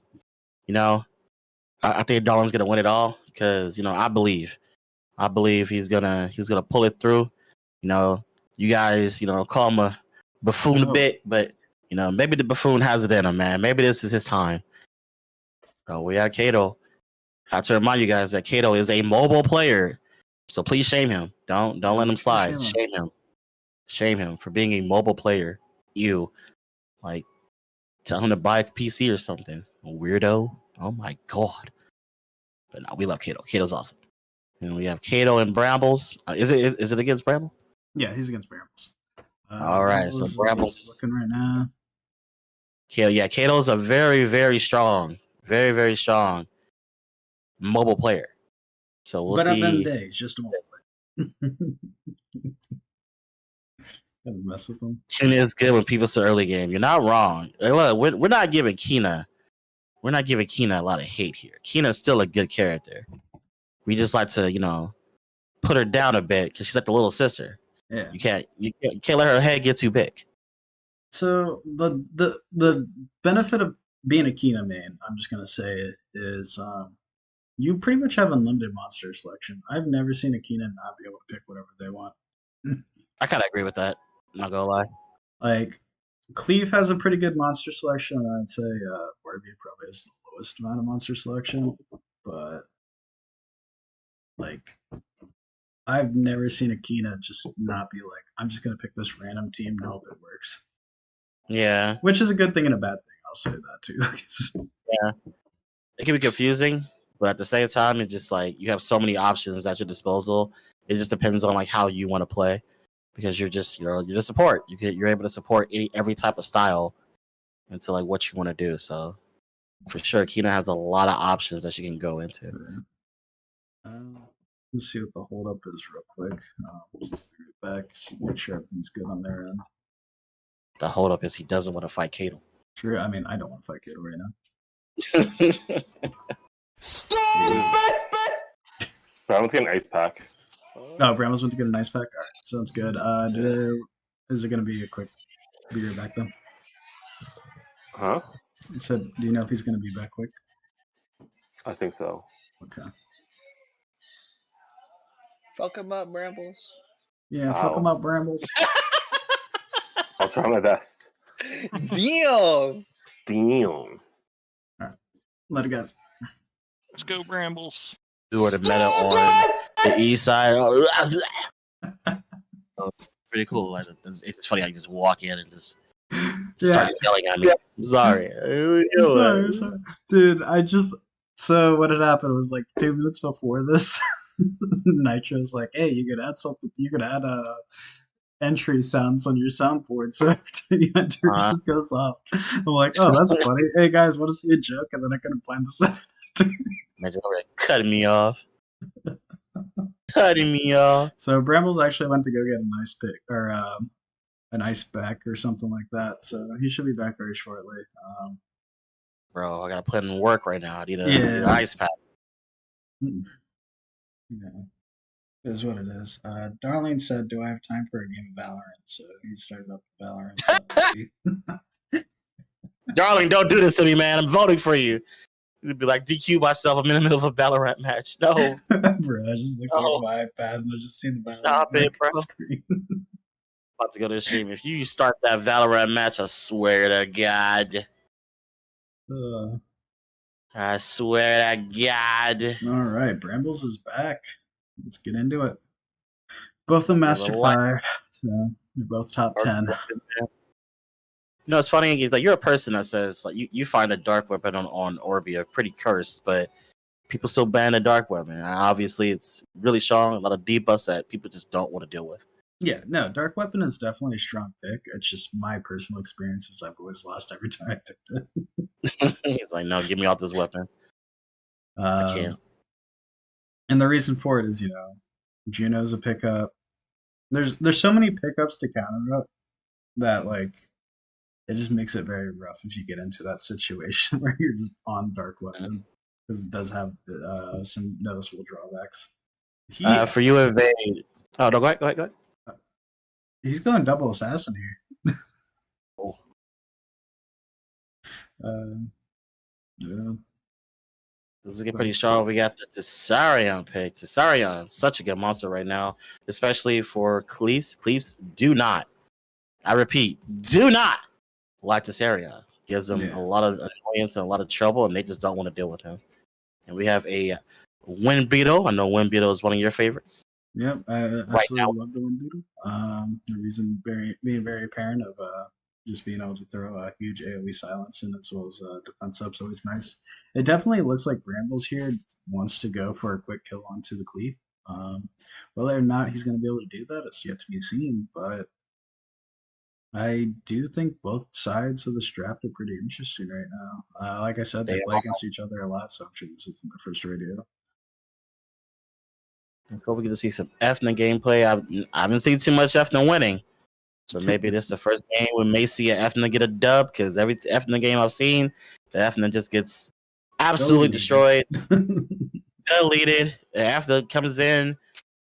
I think Darling's gonna win it all because I believe he's gonna pull it through. You guys call him a buffoon a bit, but maybe the buffoon has it in him, man. Maybe this is his time. So we have Kato. I have to remind you guys that Kato is a mobile player, so please shame him. Don't let him slide. Shame him for being a mobile player. Like, tell him to buy a PC or something. A weirdo. Oh my god. But no, we love Kato. Kato's awesome. And we have Kato and Brambles. Is it against Bramble? Yeah, he's against Brambles. All right, so Brambles is looking right now. Kato's a very, very strong mobile player. So we'll see. But at the day, he's just a mobile player. Mess with them. Kina is good when people say early game. You're not wrong. Look, we're not giving Kina. We're not giving Kina a lot of hate here. Kina's still a good character. We just like to, put her down a bit because she's like the little sister. Yeah. You can't let her head get too big. So the benefit of being a Kina main, I'm just gonna say it, is you pretty much have unlimited monster selection. I've never seen a Kina not be able to pick whatever they want. I kind of agree with that. I'm not gonna lie. Like, Cleve has a pretty good monster selection. I'd say Barbie probably has the lowest amount of monster selection, but like, I've never seen a Kina just not be like, I'm just gonna pick this random team and hope it works. Yeah, which is a good thing and a bad thing. I'll say that too. Yeah, it can be confusing, but at the same time, it's just like you have so many options at your disposal. It just depends on like how you want to play, because you're just you're the support. You're able to support every type of style into like what you want to do. So for sure, Kina has a lot of options that she can go into. Let's see what the holdup is real quick. Just back, make sure everything's good on their end. The holdup is he doesn't want to fight Kato. True. I mean, I don't want to fight Kato right now. Stupid! Brown's getting ice pack. Oh, Brambles went to get a nice pack. All right, sounds good. Is it going to be a quick be right back then? Huh? It said, do you know if he's going to be back quick? I think so. Okay. Fuck him up, Brambles. Yeah, fuck him up, Brambles. I'll try my best. Damn. Damn. Let it guys. Let's go, Brambles. Do the meta on the east side. So, pretty cool. Like, it's funny. I just walk in and just start yelling at me. I'm sorry. I'm sorry. Dude, so what had happened was like 2 minutes before this, Nitro's like, hey, you could add something. You could add entry sounds on your soundboard. So after the enter just goes off. I'm like, oh, that's funny. Hey guys, want to see a joke? And then I couldn't find the set. Imagine cutting me off. Cutting me off. So Brambles actually went to go get an ice pick or an ice pack or something like that. So he should be back very shortly. Bro, I gotta put in work right now. I need an ice pack. Yeah, it is what it is. Darlene said, "Do I have time for a game of Valorant?" So he started up Valorant. Darling, don't do this to me, man. I'm voting for you. You'd be like, DQ myself. I'm in the middle of a Valorant match. No. Bro, I just looked over my iPad and I just seen the Valorant. Stop it, bro. Screen. About to go to the stream. If you start that Valorant match, I swear to God. I swear to God. All right, Brambles is back. Let's get into it. Both the Master Fire, so they're both top 10. You know, it's funny. Like, you're a person that says like you find a dark weapon on Orbia pretty cursed, but people still ban a dark weapon. And obviously, it's really strong. A lot of debuffs that people just don't want to deal with. Yeah, no, dark weapon is definitely a strong pick. It's just my personal experiences. I've always lost every time I picked it. He's like, no, give me off this weapon. I can't. And the reason for it is, Juno's a pickup. There's so many pickups to counter it that like it just makes it very rough if you get into that situation where you're just on dark weapon because it does have some noticeable drawbacks. For you, evade. Oh no, go ahead. He's going double assassin here. Oh. Yeah. This is getting pretty strong. We got the Tessarion pick. Tessarion, such a good monster right now, especially for Cleefs. Cleefs do not, I repeat, do not like Tessarion. Gives them a lot of annoyance and a lot of trouble, and they just don't want to deal with him. And we have a Wind Beetle. I know Wind Beetle is one of your favorites. Yep, I absolutely love the Wind Beetle. The reason being very apparent of just being able to throw a huge AoE silence in as well as defense up's always nice. It definitely looks like Brambles here wants to go for a quick kill onto the Cleave. Whether or not he's going to be able to do that is yet to be seen, but I do think both sides of this draft are pretty interesting right now. Like I said, they play against each other a lot, so I'm sure this isn't the first radio. I hope we get to see some Efna gameplay. I haven't seen too much Efna winning. So maybe this is the first game we may see an Efna get a dub, because every Efna game I've seen, the Efna just gets absolutely destroyed, deleted. The Efna comes in.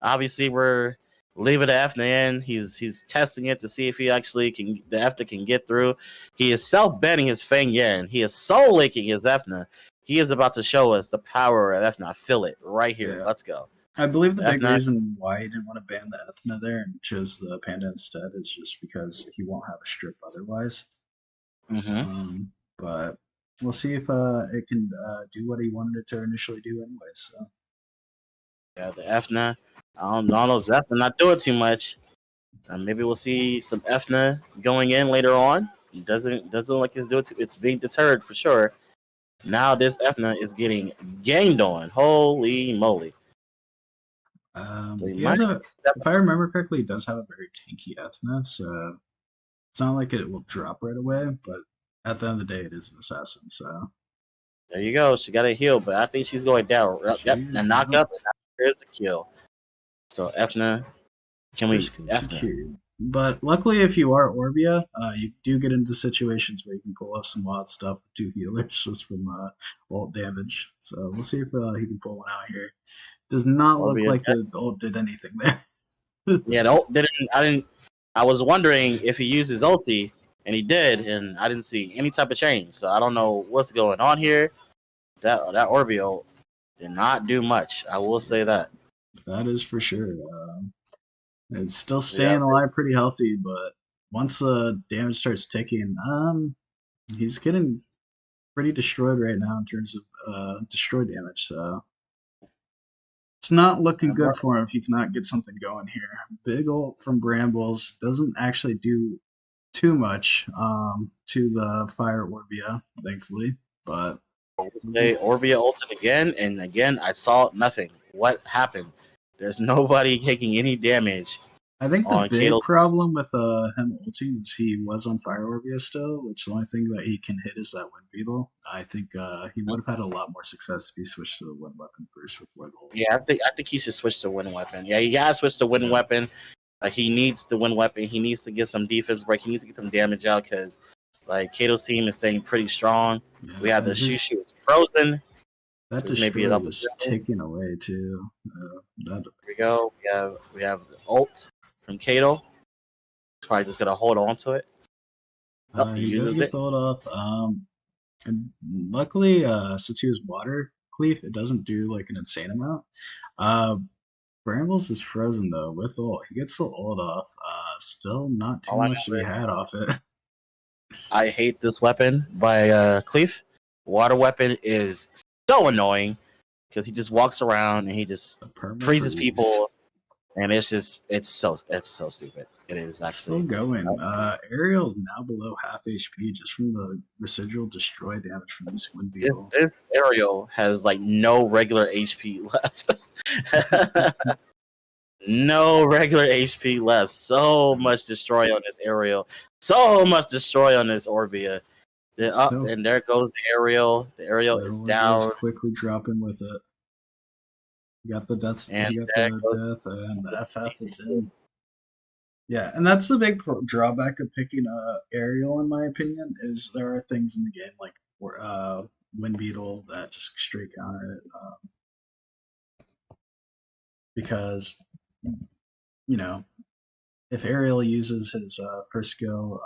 Obviously, we're leaving the Efna in. He's testing it to see if the Efna can get through. He is self-banning his Feng Yen. He is soul linking his Efna. He is about to show us the power of Efna. I feel it right here. Yeah. Let's go. I believe the big reason why he didn't want to ban the Ethna there and chose the Panda instead is just because he won't have a strip otherwise. But we'll see if it can do what he wanted it to initially do anyway. So yeah, the Ethna. I don't know if Ethna not doing too much. Maybe we'll see some Ethna going in later on. It doesn't look like it's doing. It's being deterred for sure. Now this Ethna is getting gained on. Holy moly! If I remember correctly, he does have a very tanky Ethna, so it's not like it will drop right away, but at the end of the day, it is an assassin, so. There you go. She got a heal, but I think she's going down. Yep, and knock up, and here's the kill. So, Ethna, can we... But luckily, if you are Orbia, you do get into situations where you can pull off some wild stuff with 2 healers just from ult damage. So we'll see if he can pull one out here. Does not look Orbia. like the ult did anything there. Yeah, the ult didn't. I didn't. I was wondering if he used his ulti, and he did, and I didn't see any type of change. So I don't know what's going on here. That Orbia did not do much. I will say that. That is for sure. It's still Yeah, staying alive pretty healthy, but once the damage starts ticking, he's getting pretty destroyed right now in terms of destroy damage. So it's not looking good for him if he cannot get something going here. Big ult from Brambles doesn't actually do too much to the Fire Orbia, thankfully. But say Orbia ulted again, and again I saw nothing. What happened? There's nobody taking any damage I think the on big Kato. problem with him ulting is he was on Fire Orbia still, which the only thing that he can hit is that Wind Beetle. I think he would have had a lot more success if he switched to the Wind Weapon first before the ult. Yeah, I think he should switch to wind weapon. Yeah, he gotta switch to wind weapon. He needs the wind weapon. He needs to get some defense break. He needs to get some damage out because like Kato's team is staying pretty strong. Yeah, We have the and Shushu is frozen. that This may be an destroy was opportunity. ticking away too. That Here we go. We have the ult from Kato. Probably just gonna hold on to it. Oh, he he does uses get it. the ult off. And luckily, since he was water cleave, it doesn't do like an insane amount. Uh, Brambles is frozen though with ult. He gets the ult off. Still not too All I much to know be is had off it. I hate this weapon by Cleef. Water weapon is so annoying because he just walks around and he just A perma freezes freeze. people, and it's so stupid. It is It's still actually. going. Ariel's now below half HP just from the residual destroy damage from this Wind Beetle. This Ariel has like no regular HP left. No regular HP left. So much destroy on this Ariel. So much destroy on this Orbia. Then up So and there goes the Ariel. The Ariel the is Orbia's down, quickly dropping with it. He got the death. and He got there the goes. death, and the FF is in. Yeah, and that's the big drawback of picking Aerial, in my opinion, is there are things in the game like Wind Beetle that just straight counter it, because you know if Aerial uses his first skill,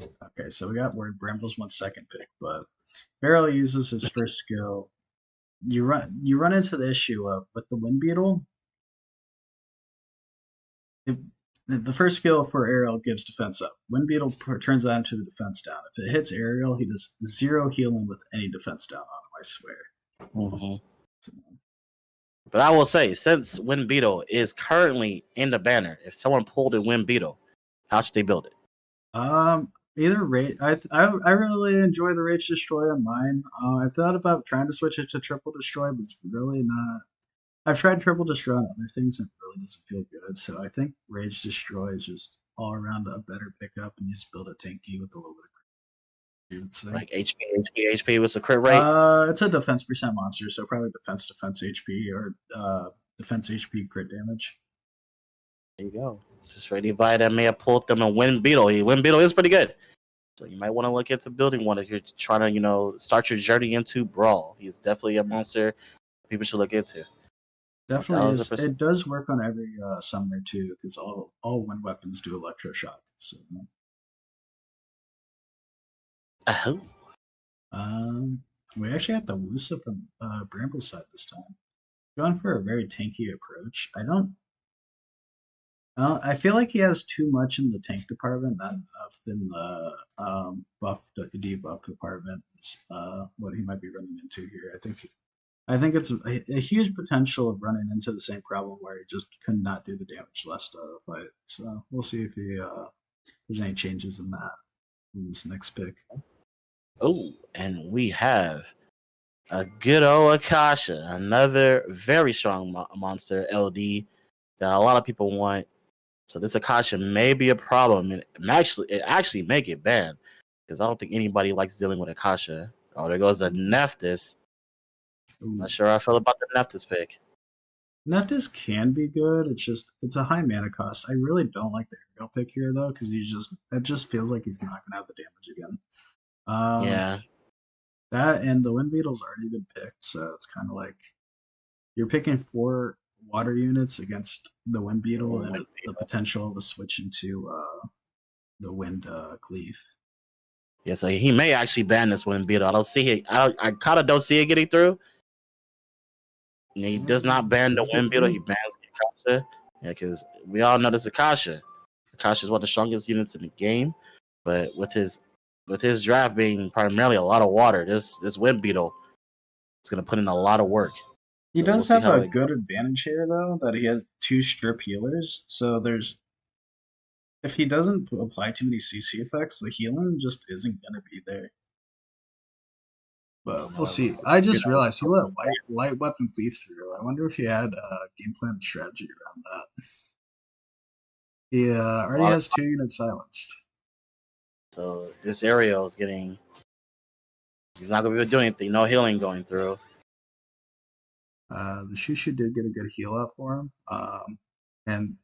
okay, so we got where Brambles won second pick, but if Aerial uses his first skill, you run into the issue of with the Wind Beetle. It, the first skill for Ariel gives defense up. Wind Beetle turns that into the defense down. If it hits Ariel, he does 0 healing with any defense down on him, I swear. Mhm. So, But I will say, since Wind Beetle is currently in the banner, if someone pulled a Wind Beetle, how should they build it? either rage. I really enjoy the Rage Destroy on mine. I've thought about trying to switch it to Triple Destroy, but it's really not. I've tried Triple Destroy on other things and it really doesn't feel good. So I think Rage Destroy is just all around a better pickup, and you just build a tanky with a little bit of crit, I would say. Like HP with a crit rate? It's a defense percent monster, so probably defense HP or defense HP crit damage. There you go. Just for anybody that may have pulled them a Wind Beetle. Wind Beetle is pretty good. So you might want to look into building one if you're trying to, start your journey into Brawl. He's definitely a monster people should look into. Definitely is. 1000%. It does work on every summoner too, because all wind weapons do electroshock. So, Oh. we actually got the Wusa from Bramble's side this time. Going for a very tanky approach. I feel like he has too much in the tank department, not enough in the debuff department. Is, what he might be running into here. I think it's a huge potential of running into the same problem where he just could not do the damage last fight. So we'll see if there's any changes in that in this next pick. Oh, and we have a good old Akasha, another very strong monster LD that a lot of people want. So this Akasha may be a problem, and it actually may get banned because I don't think anybody likes dealing with Akasha. Oh, there goes a Nephthys. Ooh. Not sure how I feel about the Nephthys pick. Nephthys can be good. It's a high mana cost. I really don't like the aerial pick here though, because it just feels like he's not gonna have the damage again. Yeah. That and the Wind Beetle's already been picked, so it's kind of like you're picking 4 water units against the Wind Beetle and the potential of a switch into the Wind Cleave. Yeah, so he may actually ban this Wind Beetle. I don't see it. I kind of don't see it getting through. And he does not ban the Does get Wind Beetle. through. He bans the Akasha. Yeah, because we all know this Akasha. Akasha is one of the strongest units in the game. But with his draft being primarily a lot of water, this Wind Beetle is going to put in a lot of work. He So we'll does see have how a it good goes. advantage here though, that he has 2 strip healers. So if he doesn't apply too many CC effects, the healing just isn't gonna be there. But we'll see. I just realized he let light weapon cleave through. I wonder if he had a game plan and strategy around that. He already has 2 units silenced. So this Ariel is getting. He's not going to be able to do anything. No healing going through. The Shushu did get a good heal out for him. And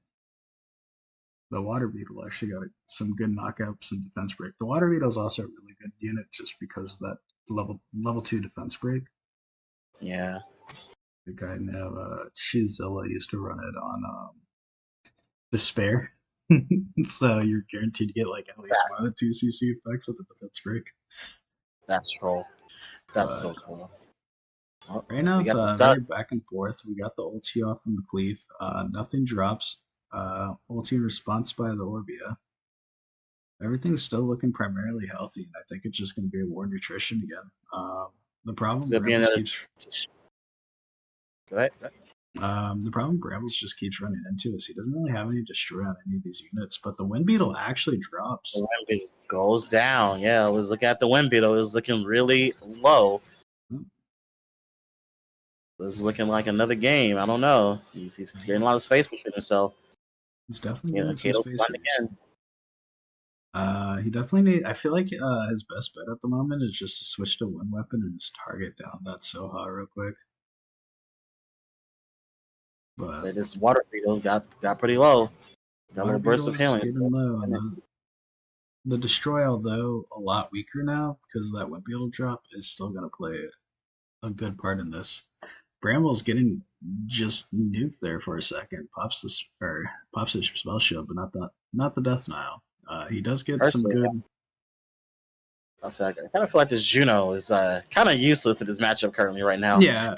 the Water Beetle actually got some good knockouts and defense break. The Water Beetle is also a really good unit just because of that level 2 defense break. Yeah. The guy now, Shizilla used to run it on Despair. So you're guaranteed to get like at least one of the 2 CC effects with the defense break. That's troll. That's so cool. Well, right now we it's got the very back and forth. We got the ulti off from the cleave. Nothing drops. Ulti in response by the Orbia. Everything's still looking primarily healthy, and I think it's just going to be a war nutrition again. The problem Brambles keeps the problem Brambles just keeps running into is he doesn't really have any destroy on any of these units, but the Wind Beetle actually drops. The Wind Beetle goes down. Yeah, I was looking at the Wind Beetle. It was looking really low. It was looking like another game. I don't know. He's getting a lot of space between himself. He's definitely getting some Kato's space. again. He definitely need. I feel like his best bet at the moment is just to switch to one weapon and just target down that Soha real quick. But So this Water Beetle got pretty low. Got a little burst of healing. Getting low, and the Destroy, although a lot weaker now because of that Wind Beetle drop, is still going to play a good part in this. Bramble's getting just nuked there for a second. Pops the spell shield, but not the Death Nile. He does get Personally, some good. I kind of feel like this Juno is kind of useless in this matchup currently right now. Yeah,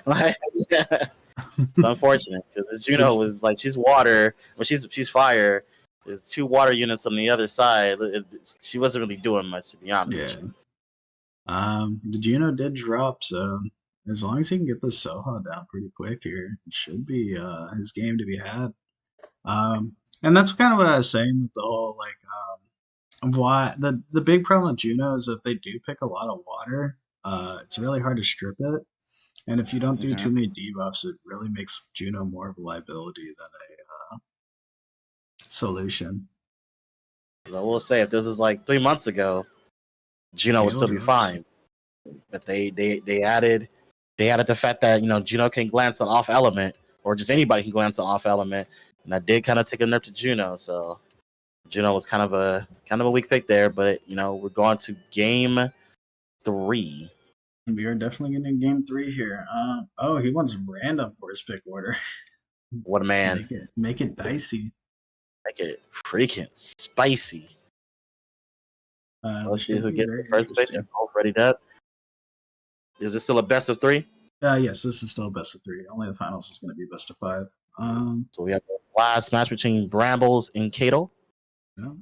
it's unfortunate because this Juno was like she's water, but she's fire. There's 2 water units on the other side. She wasn't really doing much, to be honest. Yeah. The Juno did drop, so as long as he can get the Soha down pretty quick here, it should be his game to be had. And that's kind of what I was saying with the whole why the big problem with Juno is if they do pick a lot of water, it's really hard to strip it. And if you don't do too many debuffs, it really makes Juno more of a liability than a solution. I will say, if this was like 3 months ago, Juno would still be fine. But they added the fact that Juno can glance on off element, or just anybody can glance on off element, and that did kind of take a nerf to Juno. So Juno was kind of a weak pick there. But we're going to game 3. We are definitely getting game 3 here. Oh, he wants random for his pick order. What a man! Make it dicey. Make it freaking spicy. Let's see who gets the first pick. They're both ready up. Is this still a best of 3? Yes, this is still a best of 3. Only the finals is going to be best of 5. So we have the last match between Brambles and Kato. Yeah.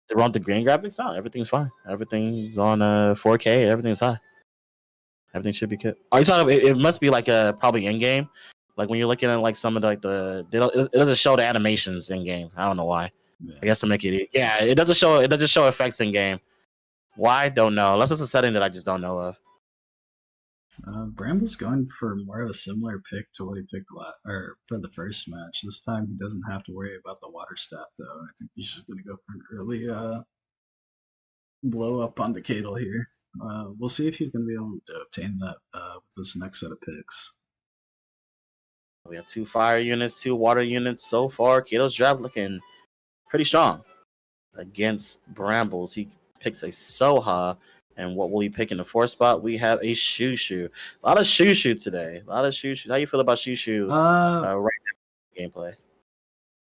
They're on the green graphics now. Everything's fine. Everything's on 4K. Everything's high. Everything should be good. Are you talking about? It must be like probably in game. Like when you're looking at like some of it doesn't show the animations in game. I don't know why. Yeah. I guess to make it. Yeah, it doesn't show effects in game. Why? Don't know. Unless it's a setting that I just don't know of. Bramble's going for more of a similar pick to what he picked for the first match. This time he doesn't have to worry about the water staff though. I think he's just going to go for an early blow up on the Cadle here. We'll see if he's going to be able to obtain that with this next set of picks. We have 2 fire units, 2 water units so far. Kato's draft looking pretty strong against Brambles. He picks a Soha. And what will he pick in the 4th spot? We have a Shushu. A lot of Shushu today. A lot of Shushu. How you feel about Shushu right now in gameplay?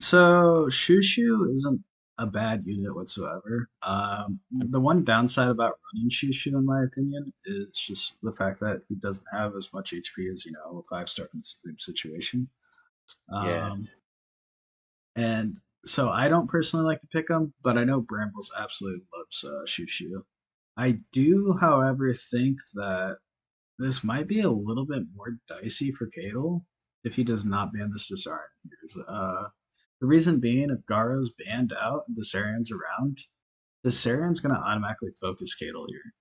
So Shushu isn't a bad unit whatsoever. The one downside about running Shushu, in my opinion, is just the fact that he doesn't have as much HP as a 5-star in the same situation. Yeah. And so I don't personally like to pick him, but I know Brambles absolutely loves Shushu. I do, however, think that this might be a little bit more dicey for Cato if he does not ban the Cesarian. The reason being, if Garo's banned out and Cesarian's around, Cesarian's going to automatically focus Cato here.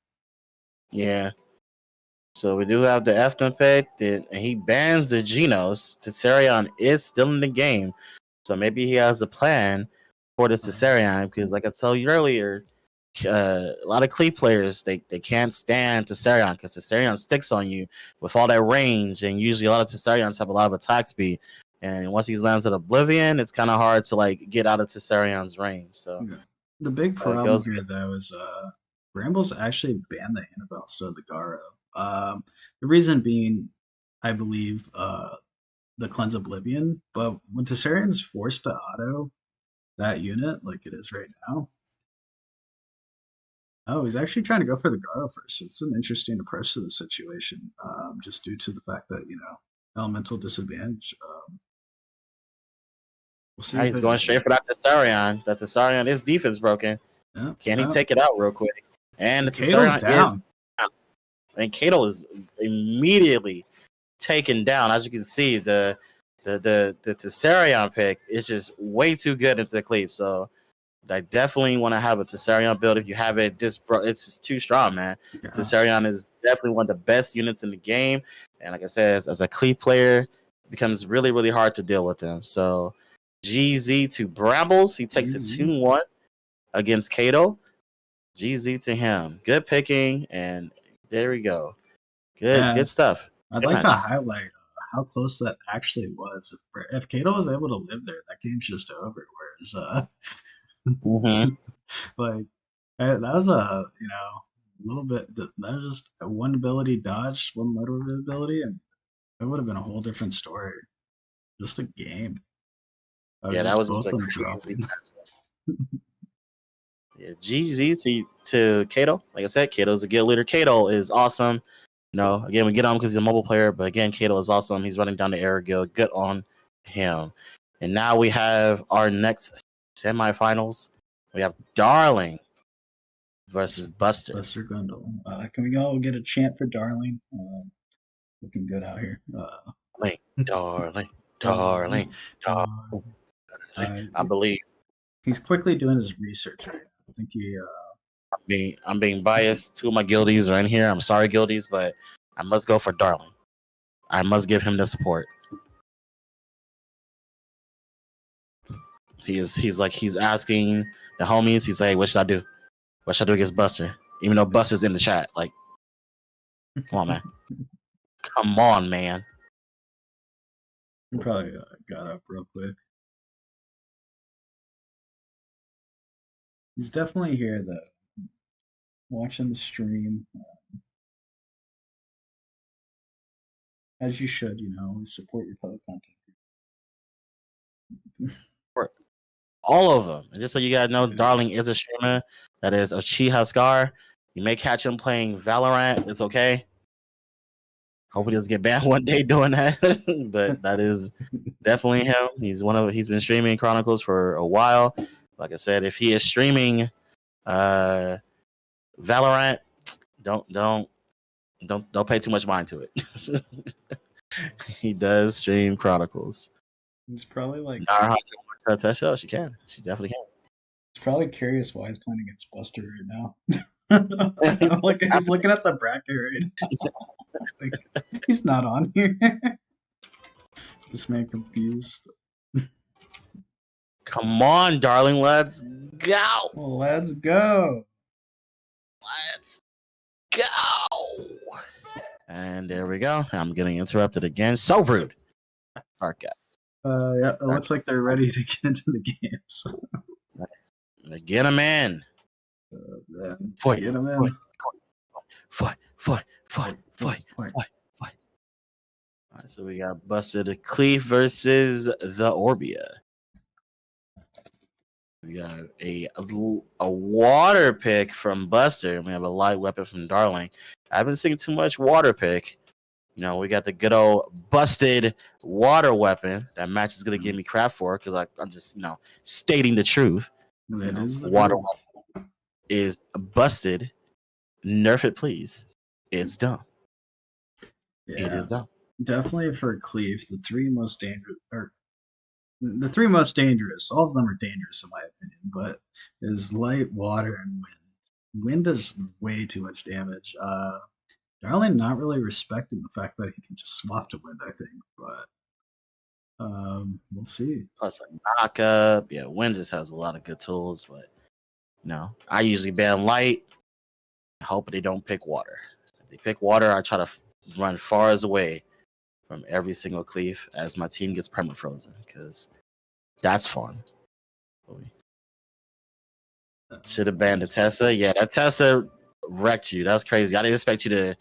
Yeah. So we do have the Efton pick, and he bans the Genos. Cesarion is still in the game. So maybe he has a plan for the Cesarion, because like I told you earlier, a lot of Clee players, they can't stand Cesarion because Cesarion sticks on you with all that range, and usually a lot of Cesarions have a lot of attack speed. And once he lands at Oblivion, it's kind of hard to like get out of Cesarion's range. So the big problem here, though, is Brambles actually banned the Anavel instead of the Garo. The reason being, I believe, the Cleanse Oblivion, but when Cesarian's forced to auto that unit like it is right now, he's actually trying to go for the Garo first. It's an interesting approach to the situation, just due to the fact that elemental disadvantage. We'll see. He's going straight for that Cesarion. That Cesarion is defense broken. Yeah, Can he take it out real quick? And the Cato's Cesarion down. is down. And Cato is immediately taken down. As you can see, the Cesarion pick is just way too good into Cleave. So I definitely want to have a Cesarion build. If you have it, it's just too strong, man. Yeah. Cesarion is definitely one of the best units in the game. And like I said, as a Cleave player, it becomes really, really hard to deal with him. So GZ to Brambles. He takes it 2-1 against Cato. GZ to him. Good picking, and there we go. Good stuff. I'd Good like to match. highlight how close that actually was. If Cato was able to live there, that game's just over. Whereas, like that was a little bit. That was just a one ability dodged, one letter ability, and it would have been a whole different story. Just a game. Yeah, that was both just of a them crazy. dropping. Yeah, GZ to Kato. Like I said, Kato's a guild leader. Kato is awesome. Again, we get on because he's a mobile player, but again, Kato is awesome. He's running down the air guild. Good on him. And now we have our next semifinals. We have Darling versus Buster. Buster Gundle. Can we all get a chant for Darling? Looking good out here. Darling. I believe. He's quickly doing his research right now. I think I'm being biased. 2 of my guildies are in here. I'm sorry, guildies, but I must go for Darling. I must give him the support. He's asking the homies. He's like, "What should I do? What should I do against Buster?" Even though Buster's in the chat, like, come on, man. Come on, man. He probably got up real quick. He's definitely here, though. Watching the stream. As you should, always support your fellow content. All of them. And just so you guys know, Darling is a streamer that is a Chiha Scar. You may catch him playing Valorant. It's okay. Hope he doesn't get banned one day doing that. But that is definitely him. He's been streaming Chronicles for a while. Like I said, if he is streaming Valorant, don't pay too much mind to it. He does stream Chronicles. He's probably like she can. She definitely can. He's probably curious why he's playing against Buster right now. He's looking at the bracket right now. Like, he's not on here. This man confused. Come on, Darling, let's go. Let's go. Let's go. And there we go. I'm getting interrupted again. So rude. Dark Gap. Yeah, it looks like they're ready to get into the games. Get him in. Man, Fight, get them in. Fight. All right, so we got Busted Cleef versus the Orbia. We got a water pick from Buster, and we have a light weapon from Darling. I haven't seen too much water pick. You know, we got the good old busted water weapon. That match is gonna give me crap for because I'm just stating the truth. It is the water truth. weapon is busted. Nerf it, please. It's dumb. Yeah, It is dumb. definitely for Cleef, the three most dangerous. All of them are dangerous in my opinion, but is light, water, and wind. Wind does way too much damage. Darling not really respecting the fact that he can just swap to wind, I think, but we'll see. Plus a knockup. Yeah, wind just has a lot of good tools, but I usually ban light. Hope they don't pick water. If they pick water, I try to run far as away from every single cleave as my team gets perma frozen because that's fun. Should have banned the Tessa. Yeah, that Tessa wrecked you. That's crazy. I didn't expect you to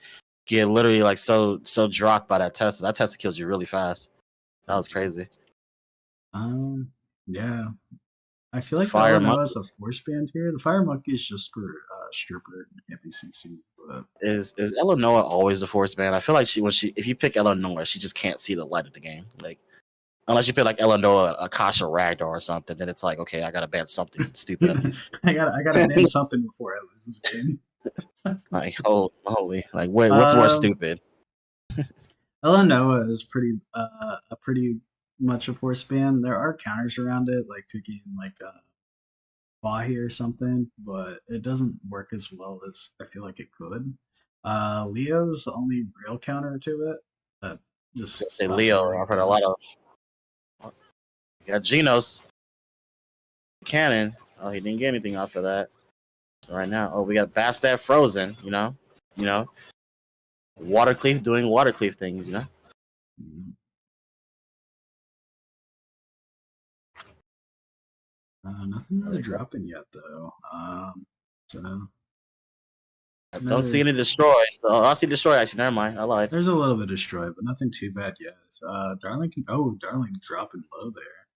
get literally like so dropped by that Tessa. That Tessa kills you really fast. That was crazy. Yeah. I feel like Fire Fire Monkey has a force band here. The Fire Monkey is just for Stripper and MPCC, but is Eleanor always the force ban? I feel like if you pick Eleanor, she just can't see the light of the game. Like unless you pick like Eleanor, Akasha Ragdoll or something, then it's like, okay, I gotta ban something stupid. I gotta ban something before I lose this game. Like holy, like wait, what's more stupid? Illinois is pretty much a force ban. There are counters around it, like picking like Bahi or something, but it doesn't work as well as I feel like it could. Leo's the only real counter to it. That just Say Leo. I've heard a lot of. You got Genos Cannon. Oh, he didn't get anything off of that. So right now, we got Bastat Frozen. You know, Watercleaf doing Watercleaf things. Nothing really dropping yet though. So I don't see any destroy. So I see destroy. Actually, never mind. I lied. there's a little bit of destroy, but nothing too bad yet. Darling dropping low there.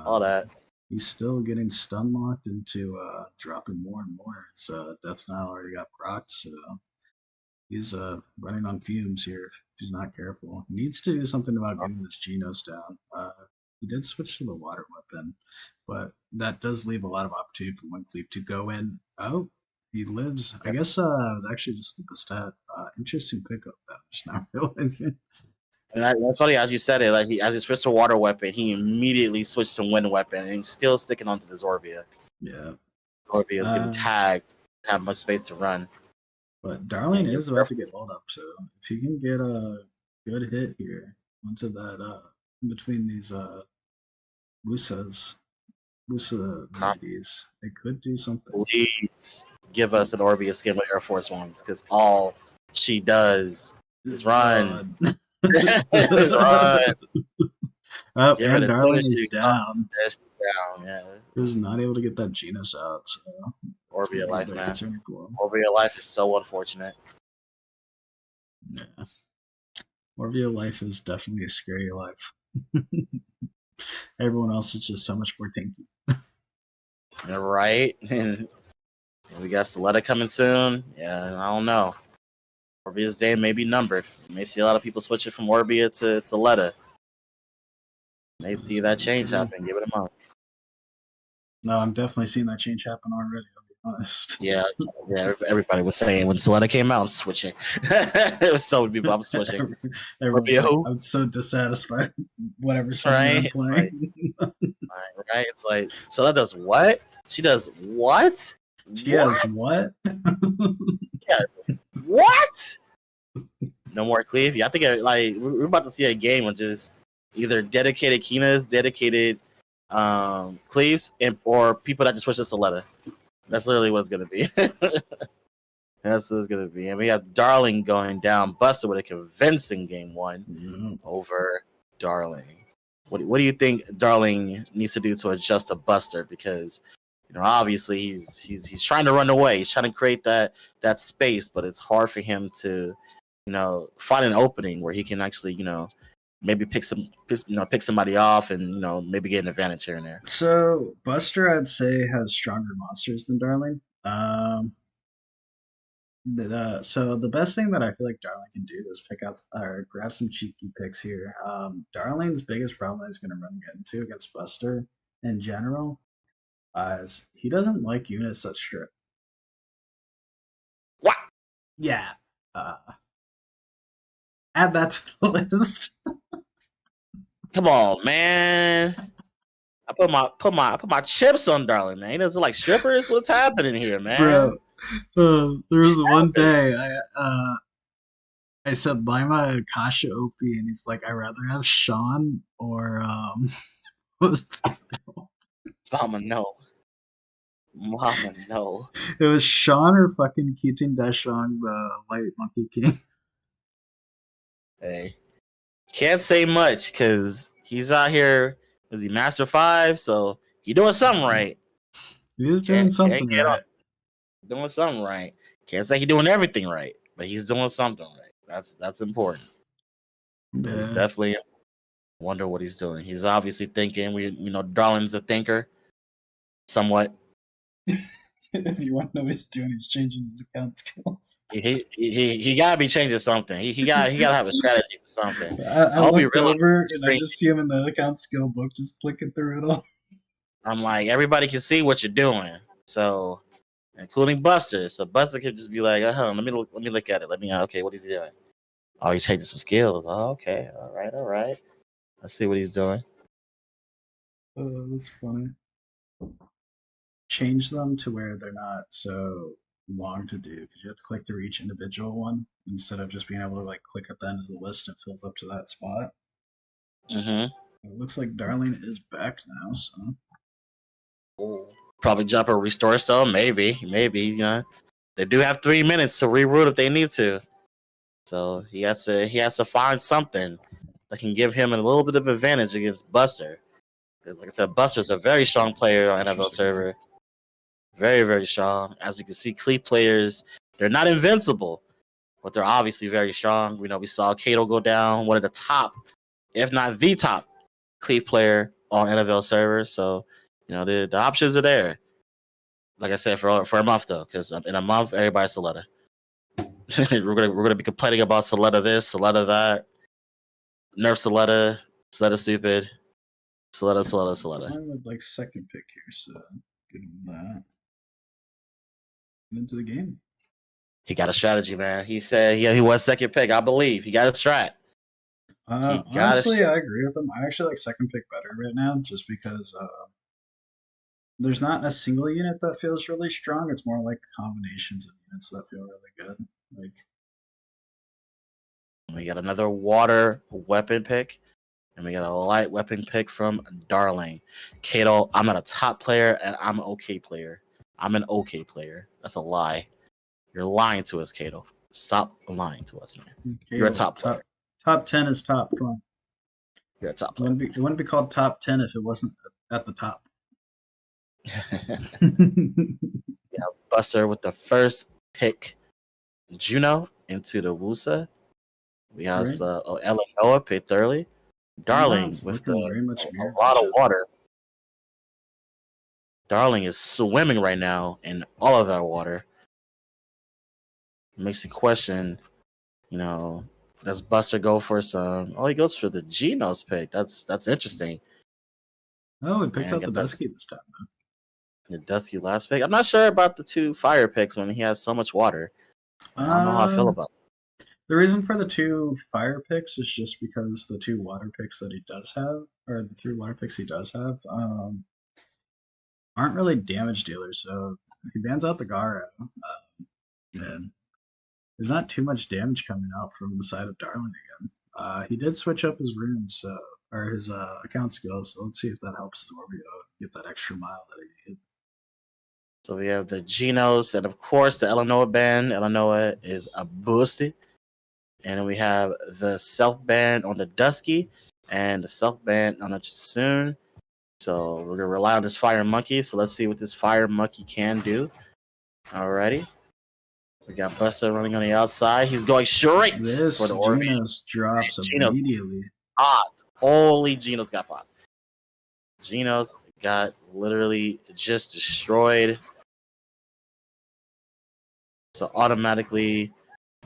All that. He's still getting stun locked into dropping more and more. So Death Knell already got procced, so he's running on fumes here if he's not careful. He needs to do something about getting this Genos down. He did switch to the water weapon, but that does leave a lot of opportunity for One Cleave to go in. Oh, he lives. I guess it was actually just the Bastet. Interesting pickup that I'm just not realizing. And that's funny as you said it. Like as he switched to water weapon, he immediately switched to wind weapon, and he's still sticking onto the Zorbia. Yeah. Zorbia is getting tagged, have much space to run. But Darling is about to get hold up, so if he can get a good hit here onto that in between these Wusa ladies, it could do something. Please give us an Orbia skin with Air Force Ones, because all she does is run. Is run. Oh, and Darling is down. Yeah. He was not able to get that Genos out, so Orbia life, man. Orbia life is so unfortunate. Yeah. Orbia life is definitely a scary life. Everyone else is just so much more tanky. Yeah, right? And we got Soletta coming soon. Yeah, I don't know. Orbia's day may be numbered. You may see a lot of people switching from Orbia to Soletta. May see that change happen. Give it a month. No, I'm definitely seeing that change happen already. I'll be honest. Yeah. Everybody was saying when Soletta came out, I'm switching. There was so many people I'm switching. I'm so dissatisfied with whatever song I'm playing. Right? It's like Soletta does what? She does what? She has what? What? No more Cleave. Yeah, I think we're about to see a game with just either dedicated Kinas, dedicated Cleaves, or people that just switch to Soletta. That's literally what it's gonna be. That's what it's gonna be. And we have Darling going down, Buster with a convincing game one over Darling. What do you think Darling needs to do to adjust to Buster? Because obviously he's trying to run away. He's trying to create that space, but it's hard for him to find an opening where he can actually maybe pick somebody off and maybe get an advantage here and there. So Buster, I'd say, has stronger monsters than Darling. So the best thing that I feel like Darling can do is pick out or grab some cheeky picks here. Darling's biggest problem that he's going to run into against Buster in general is he doesn't like units that strip. What? Yeah. Add that to the list. Come on, man. I put my chips on Darling, man. He doesn't like strippers. What's happening here, man? Bro, there was one day I said Lima and Kasha OP, and he's like, I'd rather have Sean or what was that? Mama no. It was Sean or fucking Keating Dashong, the Light Monkey King. Hey, can't say much because he's out here. Was he Master 5? So he doing something right. He was doing something right. Doing something right. Can't say he's doing everything right, but he's doing something right. That's important. Yeah. He's definitely wonder what he's doing. He's obviously thinking. Darling's a thinker, somewhat. If you want to know what he's doing, he's changing his account skills. He gotta be changing something. He gotta have a strategy for something. I hope he really over and I just see him in the account skill book, just clicking through it all. I'm like, everybody can see what you're doing, so including Buster. So Buster could just be like, let me look at it. Okay, what is he doing? Oh, he's changing some skills. Oh, okay, all right. Let's see what he's doing. Oh, that's funny. Change them to where they're not so long to do, because you have to click through each individual one instead of just being able to like click at the end of the list and it fills up to that spot. Mm-hmm. It looks like Darling is back now, so probably jump or restore still. Maybe. They do have 3 minutes to reroute if they need to. So he has to find something that can give him a little bit of advantage against Buster. Because like I said, Buster's a very strong player on NFL server. Very, very strong. As you can see, Cleat players, they're not invincible, but they're obviously very strong. We saw Kato go down, one of the top, if not the top, Cleat player on NFL server. So, the options are there. Like I said, for a month though, because in a month everybody's Soletta. we're gonna be complaining about Soletta this, Soletta that, nerf Soletta stupid, Soletta. I would like second pick here, so give him that. Into the game. He got a strategy, man. He said he was second pick. I believe he got a strat. Honestly, I agree with him. I actually like second pick better right now, just because there's not a single unit that feels really strong. It's more like combinations of units that feel really good. Like we got another water weapon pick, and we got a light weapon pick from Darling. Kato, I'm not a top player, and I'm an okay player. I'm an okay player. That's a lie. You're lying to us, Kato. Stop lying to us, man. Kato, you're a top player. Top 10 is top. Come on. You're a top player. It wouldn't be called top 10 if it wasn't at the top. Yeah, Buster with the first pick, Juno into the Wusa. We have Eleanor picked early. Darling with a lot of water. Darling is swimming right now in all of that water. Makes you question, does Buster go for some? Oh, he goes for the Genos pick. That's interesting. Oh, he picks out the Dusky this time, though. The Dusky last pick. I'm not sure about the 2 fire picks when he has so much water. I don't know how I feel about it. The reason for the 2 fire picks is just because the 2 water picks that he does have, or the 3 water picks he does have, aren't really damage dealers. So he bans out the Garo, and there's not too much damage coming out from the side of Darling again. He did switch up his runes, or his account skills, so let's see if that helps Zorbio get that extra mile that he needed. So we have the Genos, and of course the Eleanor ban. Eleanor is a boosted. And then we have the self ban on the Dusky. and the self ban on it soon. So we're gonna rely on this fire monkey. So let's see what this fire monkey can do. Alrighty. We got Buster running on the outside. He's going straight This for the Orbeez. Genos drops Geno immediately. popped. Holy Geno's got popped. Geno's got literally just destroyed. So automatically,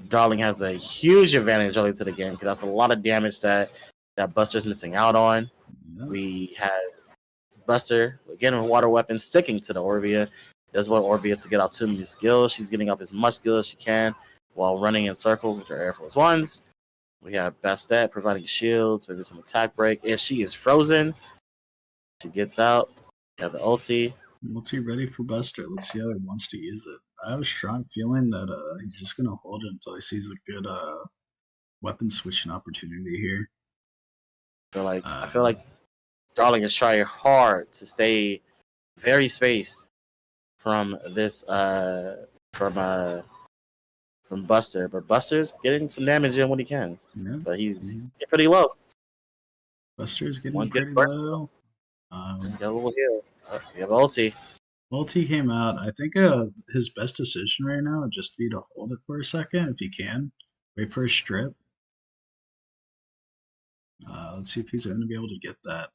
Darling has a huge advantage early to the game because that's a lot of damage that Buster's missing out on. Yep. We have Buster again with water weapon sticking to the Orbia. Does want Orbia to get out too many skills. She's getting up as much skill as she can while running in circles with her Air Force Ones. We have Bastet providing shields, maybe some attack break. If she is frozen, she gets out. We have the ulti. Multi ready for Buster. Let's see how he wants to use it. I have a strong feeling that he's just gonna hold it until he sees a good weapon switching opportunity here. I feel like Darling is trying hard to stay very spaced from this from Buster, but Buster's getting some damage in when he can. Yeah. But he's pretty low. Buster's getting One good pretty burst. low. Got a little heal. We have ulti. Multi came out. I think his best decision right now would just be to hold it for a second if he can. Wait for a strip. Let's see if he's going to be able to get that.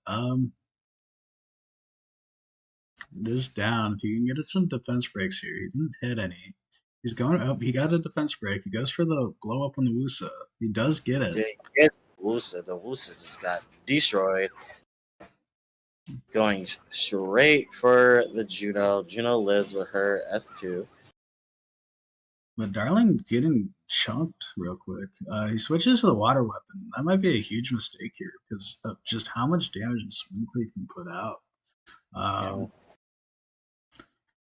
It is down. If he can get it some defense breaks here. He didn't hit any. He's going up. He got a defense break. He goes for the blow up on the Wusa. He does get it. Yeah, he gets Wusa. The Wusa just got destroyed. Going straight for the Juno. Juno lives with her S2. But Darling getting chunked real quick. He switches to the water weapon. That might be a huge mistake here because of just how much damage Swinkly can put out.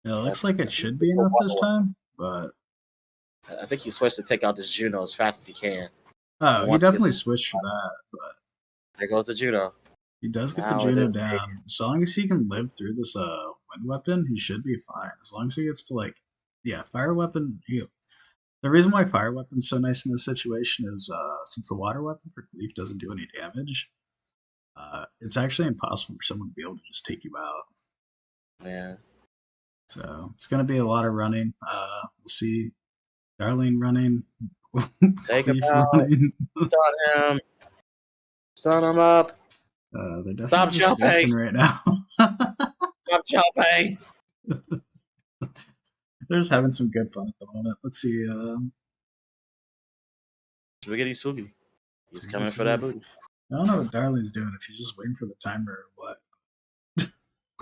It looks like it should be enough this time, but I think he switched to take out this Juno as fast as he can. he definitely switched for that. But there goes the Juno. he does get the Juno down. As long as he can live through this wind weapon, he should be fine. As long as he gets to fire weapon. The reason why fire weapon's so nice in this situation is since the water weapon for Cleef doesn't do any damage, it's actually impossible for someone to be able to just take you out. Yeah. So it's gonna be a lot of running. We'll see Darlene running. Take him Cleef out. running. Stun him. Stun him up. They're definitely Stop just jumping dancing right now. Stop jumping. They're just having some good fun at the moment. Let's see. Spaghetti Spooky. He's coming for that booty. I don't know what Darlene's doing. If he's just waiting for the timer or what.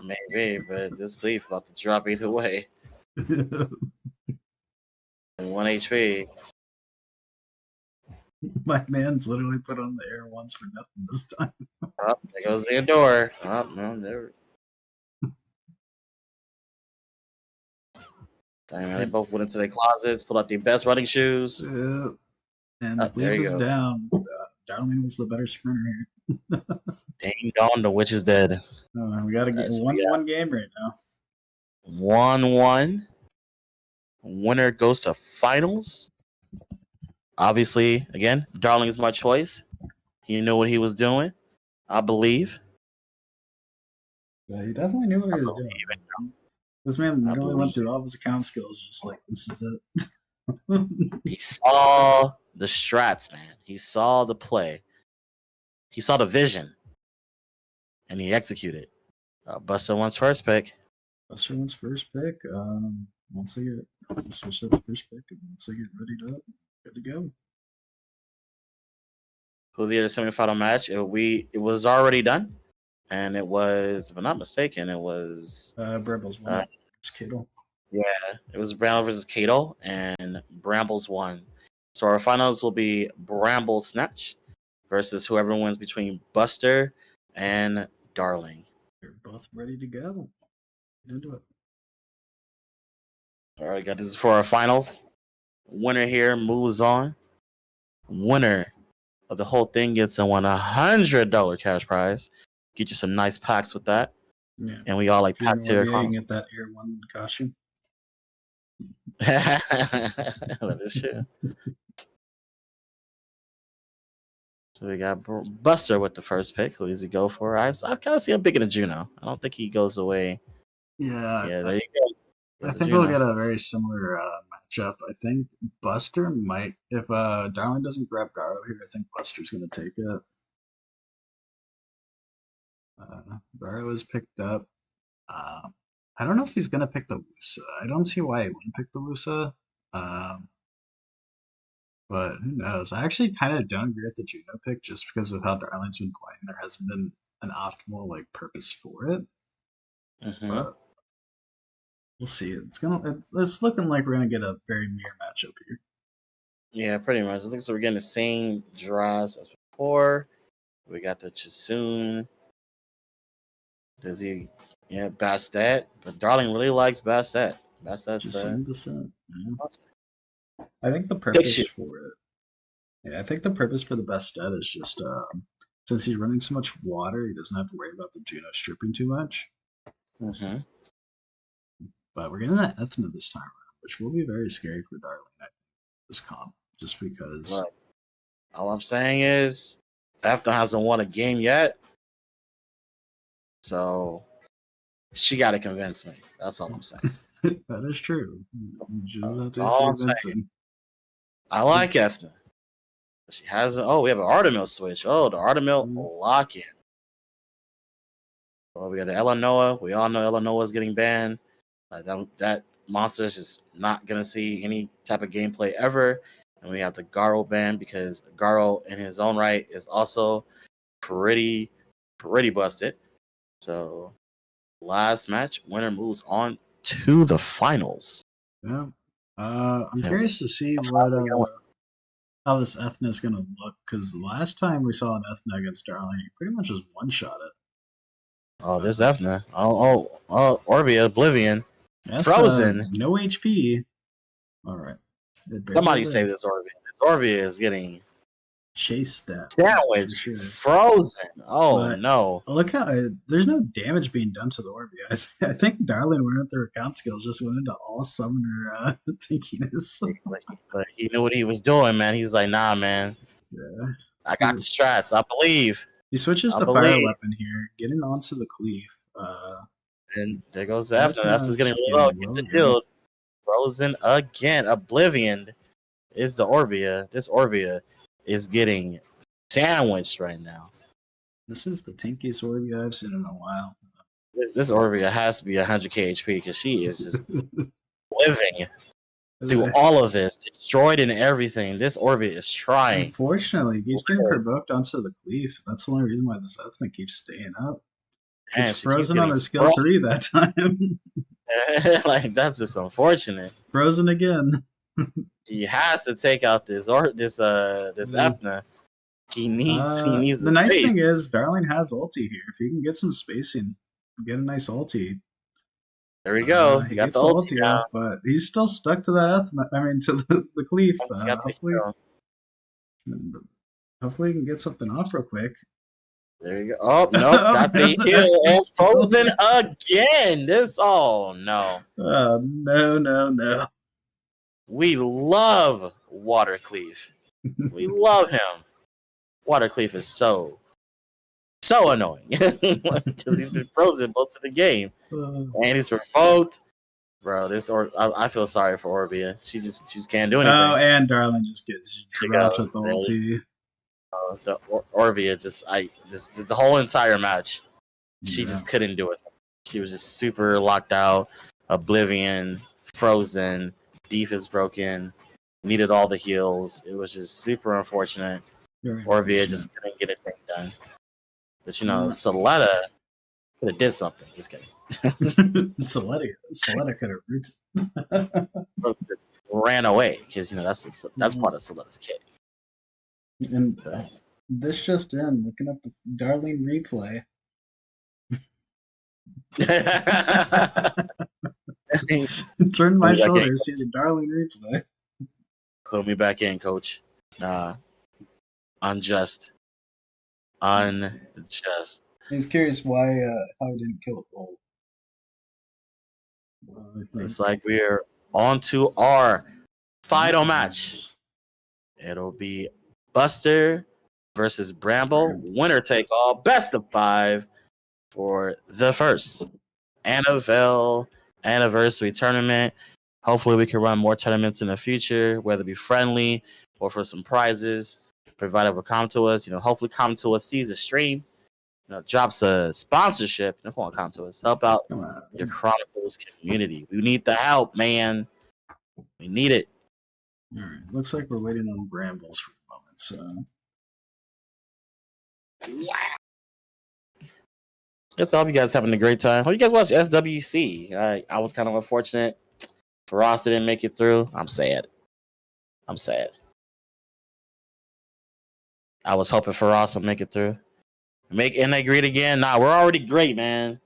Maybe, but this Cleef about to drop either way. And 1 HP. My man's literally put on the air once for nothing this time. Oh, there goes the door. Oh, no, there. They both went into their closets, pulled out their best running shoes. And there Cleef you is go. down. Darlene was the better sprinter here. Ding dong, the witch is dead. We got to get one game right now. 1-1. Winner goes to finals. Obviously, again, Darling is my choice. He knew what he was doing, I believe. Yeah, he definitely knew what he was doing. This man literally went through all of his account skills, just like, this is it. He saw the strats, man. He saw the play. He saw the vision. And he executed. Buster wants first pick. Buster wants first pick. Once I get switch to the first pick, and once I get ready to good to go. Who the other semifinal match? It was already done. And it was, if I'm not mistaken, it was Brambles won. It's Kittle. Yeah, it was Bramble versus Cato, and Brambles won. So our finals will be Bramble Snatch versus whoever wins between Buster and Darling. They're both ready to go. Get into it. All right, guys, this is for our finals. Winner here moves on. Winner of the whole thing gets a $100 cash prize. Get you some nice packs with that. Yeah. And we all like packs here. You can get that Air 1 costume. That is true. So we got Buster with the first pick. Who does he go for? I kind of see him picking a Juno. I don't think he goes away. Yeah, Yeah, there you go. I There's think Juno. we'll get a very similar matchup. I think Buster might, if Darling doesn't grab Garo here, I think Buster's going to take it. Garo is picked up. I don't know if he's going to pick the Wusa. I don't see why he wouldn't pick the Wusa. But who knows? I actually kind of don't agree with the Juno pick just because of how Darling's been playing. There hasn't been an optimal like purpose for it. Mhm. But we'll see. It's looking like we're gonna get a very near matchup here. Yeah, pretty much. I think so. We're getting the same drives as before. We got the Chisoon. Does he? Yeah, Bastet. But Darling really likes Bastet. Bastet's Just in descent. Yeah. awesome. I think the Picks purpose you. for it. Yeah, I think the purpose for the best stat is just since he's running so much water, he doesn't have to worry about the Juno stripping too much. Mhm. But we're getting that Ethna this time around, which will be very scary for Darling. I think, this comp, just because. Look, all I'm saying is, Ethna hasn't won a game yet, so she got to convince me. That's all I'm saying. That is true. You just have That's to all say I'm saying. Vincent. I like Ethna. She has oh, we have an Artemil switch. Oh, the Artemil Mm. lock in. Well, we got the Illinois. We all know Illinois is getting banned. That monster is just not gonna see any type of gameplay ever. And we have the Garo ban because Garo in his own right is also pretty busted. So last match, winner moves on to the finals. Yeah. I'm Yeah. curious to see what how this Ethna is gonna look because the last time we saw an Ethna against Darling, he pretty much just one shot it. Oh, this Ethna. Oh, Orbia, Oblivion, Ethna, Frozen. no HP. All right. It barely Somebody lived. save this Orbia. This Orbia is getting Chase stat. sandwich, For sure. frozen. Oh But no! look how there's no damage being done to the Orbia. I think Darling went with their account skills, just went into all summoner tinkiness. But he knew what he was doing, man. He's like, nah, man. Yeah. I got the strats. I believe. He switches I to fire believe. weapon here, getting onto the cleave. And there goes After. After's getting just low. getting Gets low a again. shield. Frozen again. Oblivion is the Orbia. This Orbia is getting sandwiched right now. This is the tinkiest Orbia I've seen in a while. This Orbia has to be 100k HP because she is just living through all of this, destroyed and everything. This Orbia is trying. Unfortunately, he's getting provoked onto the cleave. That's the only reason why this Ethna keeps staying up. Man, It's she keeps frozen on getting a skill 3 that time. like that's just unfortunate. Frozen again. He has to take out this Ethna. He needs The the nice space. thing is, Darling has ulti here. If he can get some spacing, get a nice ulti. There we go. He Got gets the ulti now. off, but he's still stuck to that Ethna. I mean, to the cleave. Hopefully, he can get something off real quick. There you go. Oh no, got the heal and frozen again. Oh no. Oh no. We love Watercleave. We love him. Watercleave is so annoying because he's been frozen most of the game and he's provoked. Bro, I feel sorry for Orbia. She just can't do anything. Oh, and Darling just gets dropped with the ulti. The Orbia just the whole entire match, she just couldn't do it. She was just super locked out, Oblivion, frozen, defense broken, needed all the heals. It was just super unfortunate. Orbia just couldn't get a thing done. But Soletta could have did something. Just kidding. Soletta could have ran away because that's part of Soletta's kit. And this just in, looking at the Darling replay. Turn my shoulder, see the Darling replay. Put me back in, coach. Unjust. He's curious why how he didn't kill a bull. It's like we're on to our final match. It'll be Buster versus Bramble. Winner take all. Best of 5 for the first Anavel anniversary tournament. Hopefully, we can run more tournaments in the future, whether it be friendly or for some prizes. Provided will come to us. Hopefully, come to us sees the stream. Drops a sponsorship. Come on, come to us. Help out Come on. your Chronicles community. We need the help, man. We need it. All right. Looks like we're waiting on Brambles for a moment. So. Guess I hope you guys having a great time. Hope you guys watch SWC. I was kind of unfortunate. Faraz didn't make it through. I'm sad. I was hoping Faraz would make it through. And they great again. Nah, we're already great, man.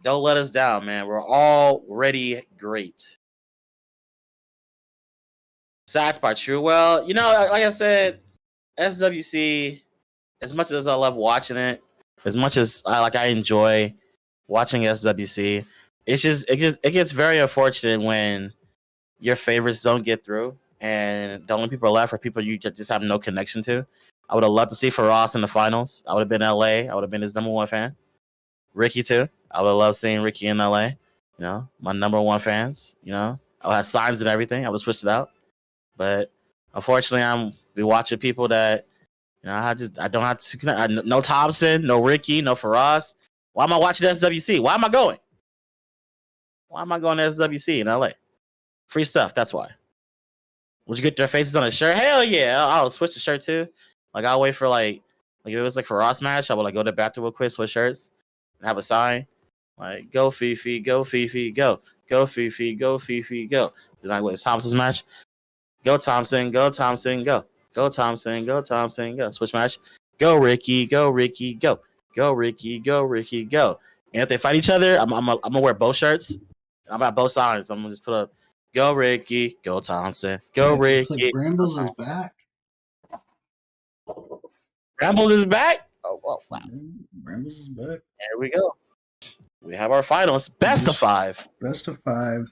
Don't let us down, man. We're already great. Sacked by True. Well, like I said, SWC, as much as I love watching it, as much as I enjoy watching SWC, it gets very unfortunate when your favorites don't get through and the only people left are people you just have no connection to. I would have loved to see Faraz in the finals. I would have been in LA. I would have been his #1 fan. Ricky too. I would have loved seeing Ricky in LA. My #1 fans. I would have signs and everything. I would have switched it out. But unfortunately, we watching people that I don't have to connect. No Thompson, no Ricky, no Faraz. Why am I watching SWC? Why am I going? Why am I going to SWC in LA? Free stuff. That's why. Would you get their faces on a shirt? Hell yeah! I'll switch the shirt too. I'll wait for if it was for Ross match, I would go to the bathroom real quick, switch shirts, and have a sign go Fifi, go Fifi, go Fifi, go Fifi, go. When it's Thompson's match, go Thompson, go Thompson, go Thompson, go Thompson, go. Switch match, go Ricky, go Ricky, go Ricky, go Ricky, go. And if they fight each other, I'm gonna wear both shirts. I'm at both sides. I'm gonna just put up go Ricky, go Thompson, go Ricky. Looks like Brambles is back. Brambles is back. Oh wow! Brambles is back. There we go. We have our finals. Best of 5. Best of 5.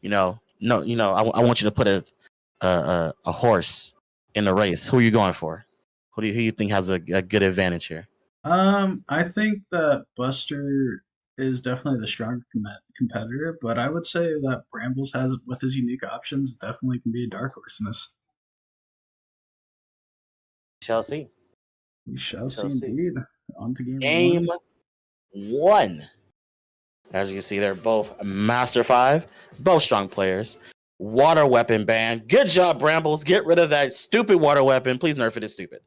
I want you to put a horse in the race. Who are you going for? Who you think has a good advantage here? I think that Buster is definitely the stronger competitor, but I would say that Brambles has, with his unique options, definitely can be a dark horse in this. Shall see. We shall see indeed. On to game 1. As you can see, they're both Master 5, both strong players. Water weapon ban. Good job, Brambles. Get rid of that stupid water weapon. Please nerf it. It's stupid.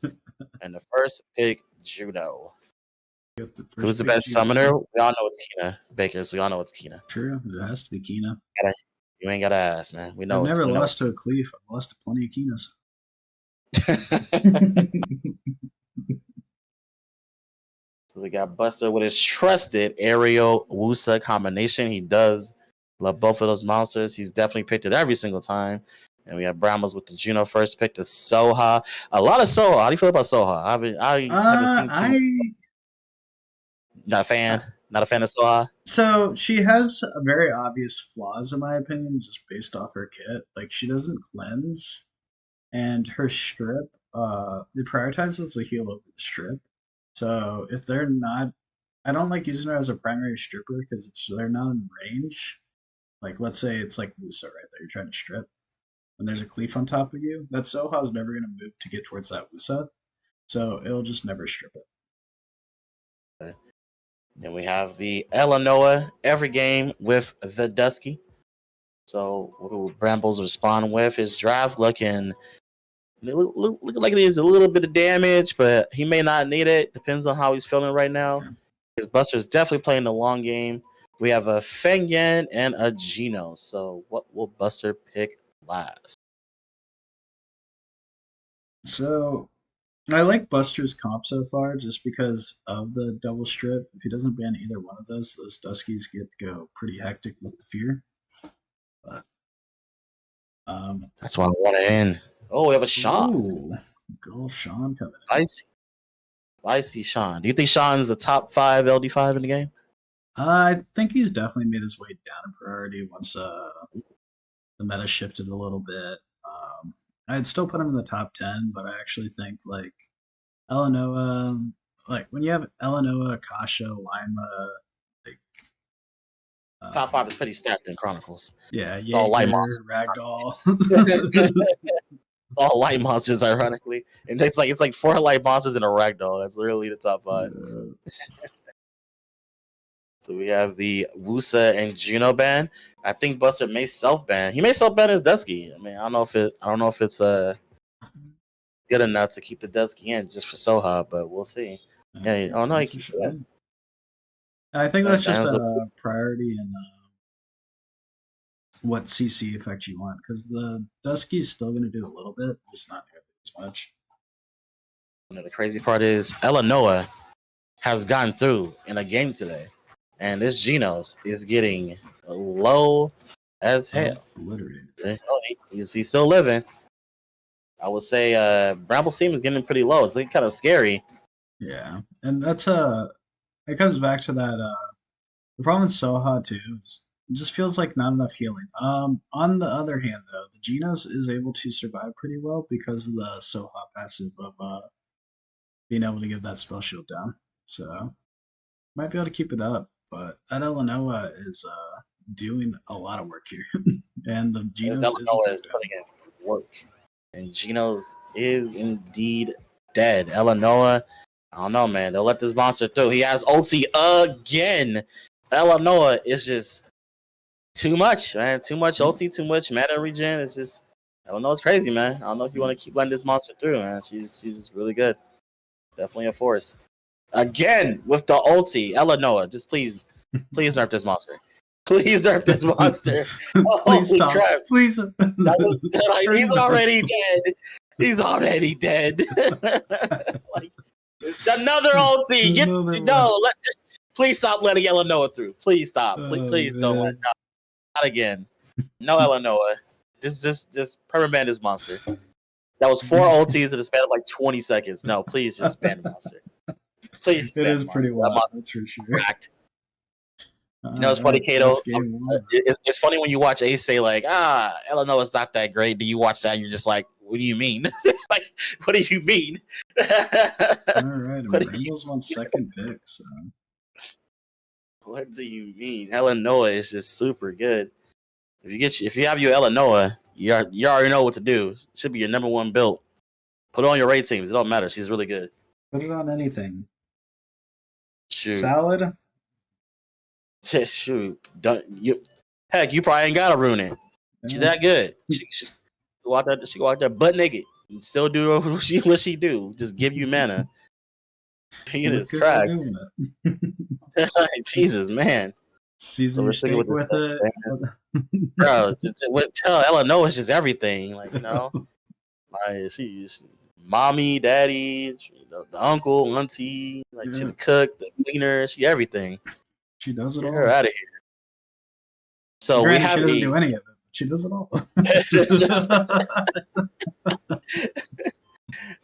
And the first pick, Juno. Who's the best summoner? We all know it's Kina Bakers. We all know it's Kina. True. It has to be Kina. You ain't got to ask, man. We know I've never lost to a Cleef. I've lost to plenty of Kinas. So we got Buster with his trusted aerial Wusa combination. He does love both of those monsters. He's definitely picked it every single time. And we have Brambles with the Juno first pick, the Soha. A lot of Soha. How do you feel about Soha? I haven't seen not a fan. Not a fan of Soha. So she has very obvious flaws, in my opinion, just based off her kit. She doesn't cleanse, and her strip, it prioritizes the heal over the strip. So if they're not, I don't like using her as a primary stripper because if they're not in range, let's say it's like Wusa right there, you're trying to strip, and there's a Cleef on top of you, that Soha's never going to move to get towards that Wusa, so it'll just never strip it. Okay. Then we have the Illinois every game with the Dusky. So what will Brambles respond with? His draft looking like it needs a little bit of damage, but he may not need it. Depends on how he's feeling right now. His Buster's definitely playing the long game. We have a Feng Yan and a Geno. So what will Buster pick last? So I like Buster's comp so far just because of the double strip. If he doesn't ban either one of those Duskies get to go pretty hectic with the fear. But that's why I want it in. Oh, we have a Sean. Ooh, go Sean coming in. Spicy Sean. Do you think Sean's a top 5 LD5 in the game? I think he's definitely made his way down in priority once the meta shifted a little bit. I'd still put him in the top 10, but I actually think like Illinois, like when you have Illinois, Kasha, Lima, like Top 5 is pretty stacked in Chronicles. yeah, It's all light Jaeger, monsters. Ragdoll. It's all light monsters, ironically, and it's like 4 light monsters and a ragdoll. That's really the top 5. So we have the Wusa and Juno ban. I think Buster may self ban. He may self ban his Dusky. I mean, I don't know if it's good enough to keep the Dusky in just for Soha, but we'll see. Yeah, oh no, he keeps it in. I think that's just Bans a priority in what CC effect you want, because the Dusky's still going to do a little bit, just not nearly as much. You know, the crazy part is Illinois has gone through in a game today, and this Genos is getting low as hell. Obliterated. He's still living. I would say Bramble team is getting pretty low. It's like kind of scary. Yeah, and that's it comes back to that. The problem with Soha too is it just feels like not enough healing. On the other hand, though, the Genos is able to survive pretty well because of the Soha passive of being able to give that spell shield down. So might be able to keep it up, but that Illinois is doing a lot of work here, and the Genos Illinois is putting in work, and Genos is indeed dead. Illinois, I don't know, man. They'll let this monster through. He has ulti again. Illinois is just too much, man. Too much ulti, too much mana regen. It's just Illinois is crazy, man. I don't know if you want to keep letting this monster through, man. She's really good. Definitely a force. Again with the ulti, Illinois. Just please nerf this monster. Please nerf this monster. Please stop. Crap. Please. He's already dead. He's already dead. Like, another ulti. Please stop letting Illinois through. Please stop. Please don't let. No, not again. No Illinois. Just permaban this monster. That was 4 ultis in a span of like 20 seconds. No, please just ban the monster. Please. It is pretty wild. That's for sure. You know, it's funny, Kato. It's funny when you watch Ace say like, Illinois is not that great. Do you watch that and you're just like, what do you mean? Like, what do you mean? All right, Bengals won second pick. So. What do you mean? Illinois is just super good. If you have your Illinois, you already know what to do. It should be your number 1 build. Put it on your raid teams. It don't matter. She's really good. Put it on anything. Shoot. Salad. Shoot. Heck, you probably ain't gotta ruin it. She's that good. She go out there butt naked and still do what she do. Just give you mana. It is crack. Jesus, man. Season your steak with it. Bro, tell Illinois is just everything. Like, you know. Like, she's mommy, daddy, the uncle, auntie, like she's the cook, the cleaner, she everything. She does it Get all. her out of here. So we have she doesn't do any of it. She does it all.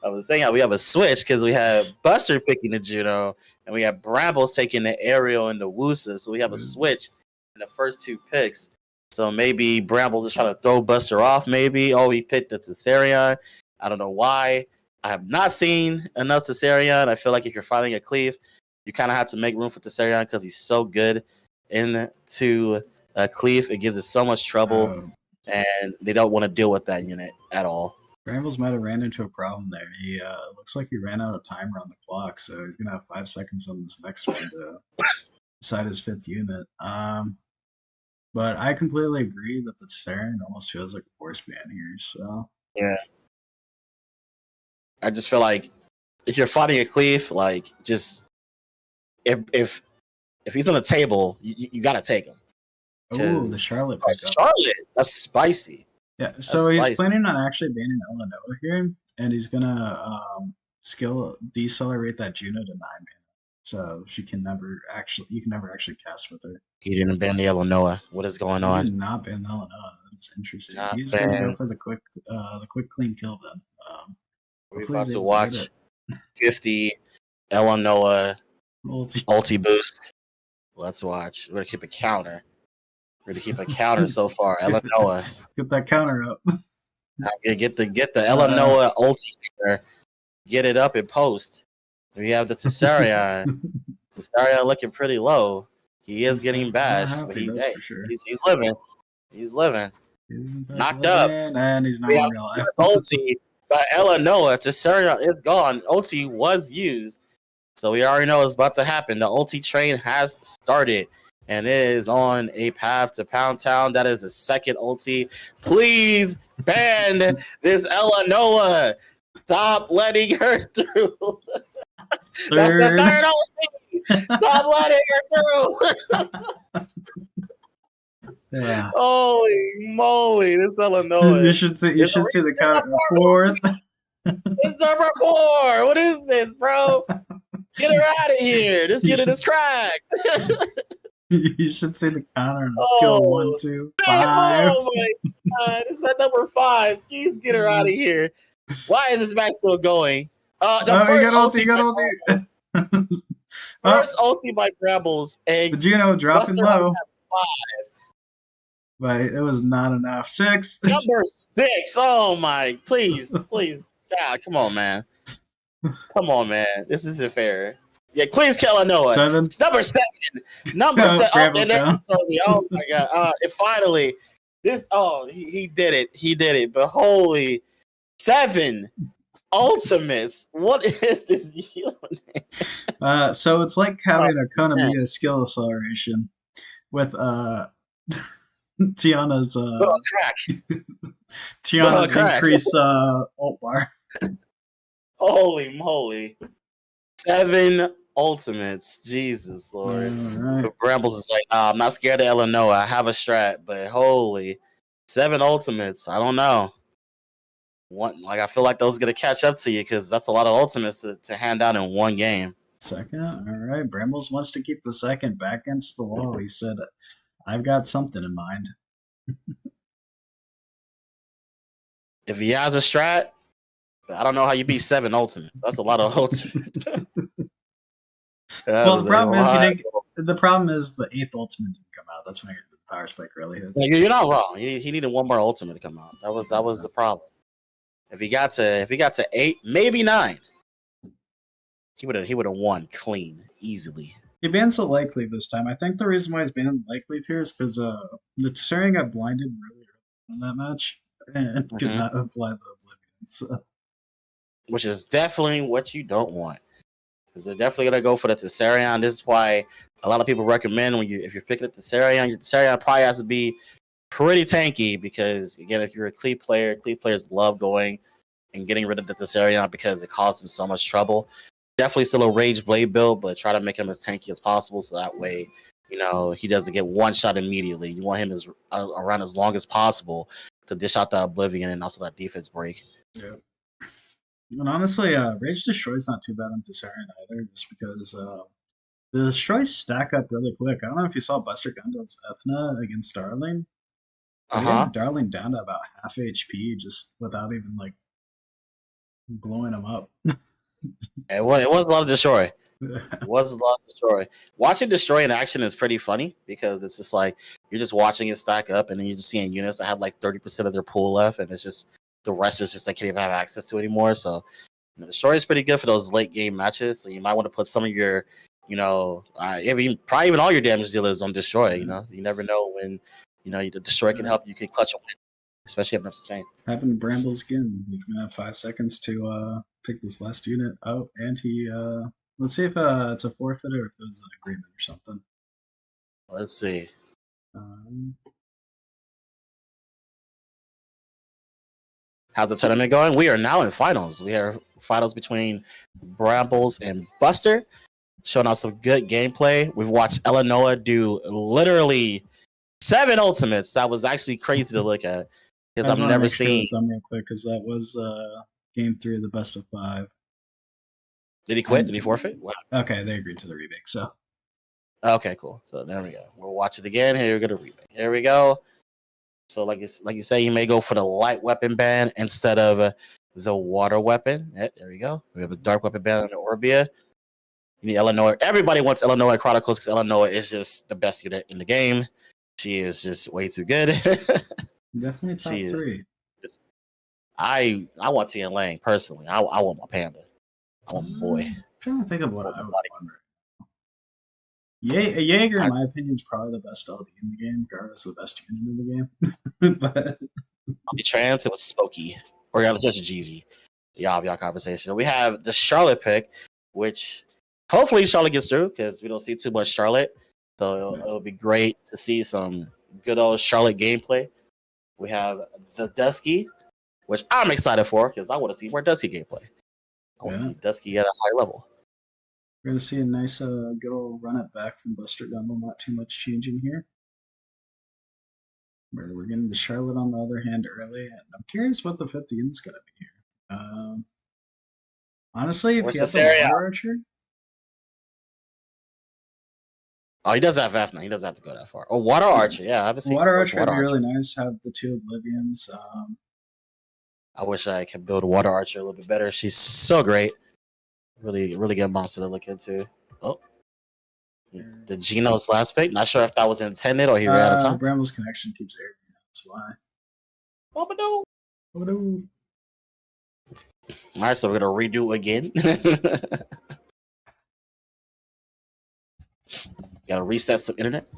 I was saying how we have a switch because we have Buster picking the Juno and we have Brambles taking the Aerial and the Wusa. So we have a switch in the first 2 picks. So maybe Brambles is trying to throw Buster off. Maybe he picked the Tessarion. I don't know why. I have not seen enough Tessarion. I feel like if you're fighting a Cleave, you kind of have to make room for Tessarion because he's so good into Cleave. It gives us so much trouble, and they don't want to deal with that unit at all. Brambles might have ran into a problem there. He looks like he ran out of timer on the clock, so he's gonna have 5 seconds on this next one to decide his 5th unit. But I completely agree that the Tessarion almost feels like a force ban here. So yeah, I just feel like if you're fighting a Cleave, like just if he's on the table, you gotta take him. Oh, the Charlotte pickup. Charlotte, that's spicy. Yeah, so he's planning on actually banning Illinois here, and he's gonna skill decelerate that Juno to 9 mana, so you can never actually cast with her. He didn't ban the Illinois. What is going on? He did not ban the Illinois. That's interesting. He's banned. gonna go for the quick clean kill then. We're about to watch 50 Illinois ulti boost. Let's watch. We're gonna keep a counter. So far. Illinois. Get that counter up. Get the Illinois ulti there. Get it up in post. We have the Tessarion. Tessarion looking pretty low. He is getting bashed, but that's hey, for sure. he's living. He's living. He's in fact Knocked up. living, and he's not We in have real life. ulti by Illinois. Tessarion is gone. Ulti was used. So we already know it's about to happen. The ulti train has started and it is on a path to Pound Town. That is the second ulti. Please ban this Illinois. Stop letting her through. That's the third ulti. Stop letting her through. Yeah. Holy moly, this Illinois. You should see the count. Fourth. It's number 4. What is this, bro? Get her out of here. This unit is cracked. You should see the counter on skill 1, 2, 5. Oh my god. It's at number 5. Please get her out of here. Why is this match still going? The first ulti. First ulti by Brambles. The Juno dropping Buster low. 5. But it was not enough. 6. Number 6. Oh my. Please. God, come on, man. Come on, man. This isn't fair. Yeah, please kill Illinois. 7. Number 7. Number 7. Oh my god. And finally, this. Oh, he did it. He did it. But holy 7 ultimates. What is this unit? So it's like having a Konamiya skill acceleration with Tiana's Tiana's increase ult bar. Holy moly. 7 ultimates. Jesus Lord. Right. Brambles is like, I'm not scared of Illinois. I have a strat, but holy 7 ultimates. I don't know. I feel like those are gonna catch up to you because that's a lot of ultimates to hand out in one game. Second, all right. Brambles wants to keep the second back against the wall. He said, "I've got something in mind." If he has a strat, I don't know how you beat 7 ultimates. That's a lot of ultimates. Well, the problem is the problem is the 8th ultimate didn't come out. That's when the power spike really hits. You're not wrong. He needed one more ultimate to come out. That was the problem. If he got to 8, maybe 9, he would have won clean, easily. He bans the light cleave this time. I think the reason why he's banning the light cleave here is because the Tessarion got blinded really early in that match and could not apply the oblivion. So. Which is definitely what you don't want. Because they're definitely gonna go for the Tessarion. This is why a lot of people recommend if you're picking a Tessarion, your Tessarion probably has to be pretty tanky because again, if you're a cleave players love going and getting rid of the Tessarion because it causes them so much trouble. Definitely still a Rage Blade build, but try to make him as tanky as possible so that way, he doesn't get one shot immediately. You want him around as long as possible to dish out the Oblivion and also that defense break. Yeah. And honestly, Rage Destroy's not too bad on Tessarion either, just because the Destroys stack up really quick. I don't know if you saw Buster Gundam's Ethna against Darling. Darling down to about half HP just without even blowing him up. It was a lot of Destroy. It was a lot of Destroy. Watching Destroy in action is pretty funny because it's just like you're just watching it stack up and then you're just seeing units that have 30% of their pool left and it's just the rest is just they can't even have access to anymore. So Destroy is pretty good for those late game matches. So you might want to put some of your, probably even all your damage dealers on Destroy. You never know when the Destroy can help you can clutch a win, especially if enough sustain. Happened to Brambles again. He's gonna have 5 seconds to pick this last unit. Oh, and he let's see if it's a forfeit or if it was an agreement or something. Let's see. How's the tournament going? We are now in finals. We have finals between Brambles and Buster, showing off some good gameplay. We've watched Illinois do literally 7 ultimates. That was actually crazy to look at because I've never seen them real quick because that was game 3 of the best of 5. Did he quit? Did he forfeit? Wow. Okay, they agreed to the remake. So okay, cool. So there we go. We'll watch it again. Here we go to remake. Here we go. So like you say, you may go for the light weapon ban instead of the water weapon. Yeah, there we go. We have a dark weapon ban on the Orbia. You need Illinois. Everybody wants Illinois Chronicles because Illinois is just the best unit in the game. She is just way too good. Definitely top 3. I want Tian Lang personally. I want my panda. I want my boy. I'm trying to think of what I would Body. want. Jaeger, in my opinion, is probably the best LD in the game. Garva's the best unit in the game. But The trans, it was Spooky. Or yeah, just Jeezy. Y'all conversation. We have the Charlotte pick, which hopefully Charlotte gets through because we don't see too much Charlotte. So it'll be great to see some good old Charlotte gameplay. We have the Dusky, which I'm excited for because I want to see more Dusky gameplay. I want to see Dusky at a high level. we're gonna see a nice, good old run it back from Buster Gumble. Not too much changing here. We're getting the Charlotte on the other hand early, and I'm curious what the 5th unit's gonna be here. Honestly, if Where's you have the the Saria? Water Archer, Oh, he does have Fafna. He doesn't have to go that far. Oh, Water Archer. Yeah, I haven't seen Water much Archer would be really nice. Have the 2 Oblivions. I wish I could build Water Archer a little bit better. She's so great. Really, really good monster to look into. Oh, the Geno's last pick. Not sure if that was intended or he ran out of time. Bramble's connection keeps airing. That's why. Oh, but no. Oh, no. All right, so we're gonna redo again. Gotta reset some internet.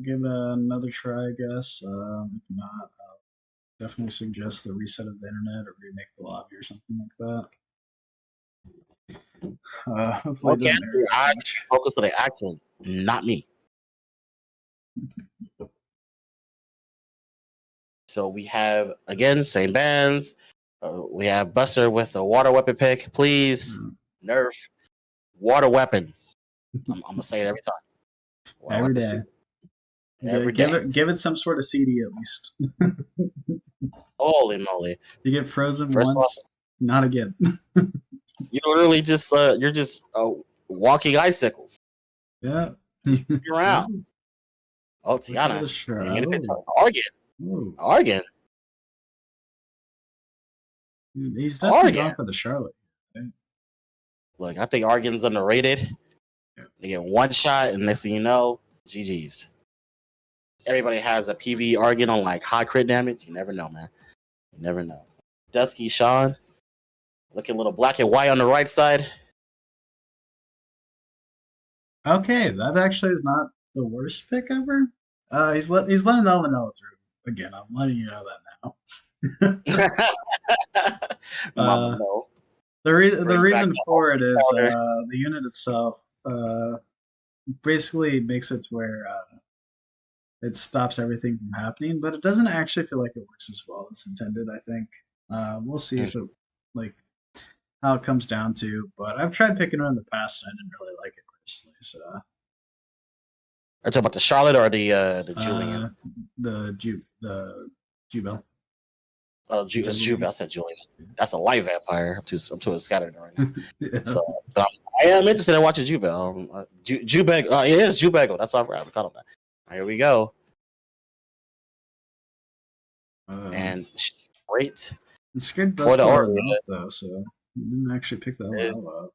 Give it another try, I guess. If not, I'll definitely suggest the reset of the internet or remake the lobby or something like that. Hopefully, it Okay, doesn't your hurt eyes too much. focus on the action, not me. So we have again same bands. We have Buster with a water weapon pick. Please nerf water weapon. I'm gonna say it every time. Water Every weapon day. suit. Every day. Give it some sort of CD at least. Holy moly! You get frozen First once, not again. You literally just you're just walking icicles. Yeah. You're around. Oh, Tiana. Argan. Ooh. Argan. He's definitely Argan. gone for the Charlotte. Look, I think Argan's underrated. Yeah. They get one shot, and next thing you know, GG's. Everybody has a PV Argan on like high crit damage. You never know, man. You never know. Dusky Sean, looking a little black and white on the right side. Okay, that actually is not the worst pick ever. He's letting all the know through. Again, I'm letting you know that now. Mama, no. The reason for it is powder. the unit itself basically makes it to where it stops everything from happening, but it doesn't actually feel like it works as well as intended. I think we'll see if it how it comes down to. But I've tried picking it in the past, and I didn't really like it personally. So, are you talking about the Charlotte or the Julian? The Jubel. Oh, Julian. I said Julian. That's a light vampire. I'm too scattered right now. Yeah. So, but I am interested in watching Jubel. Jubego. It is Jubego. That's why I forgot to call him that. Here we go. And straight. It's scared for the Orb though, so you didn't actually pick that one up.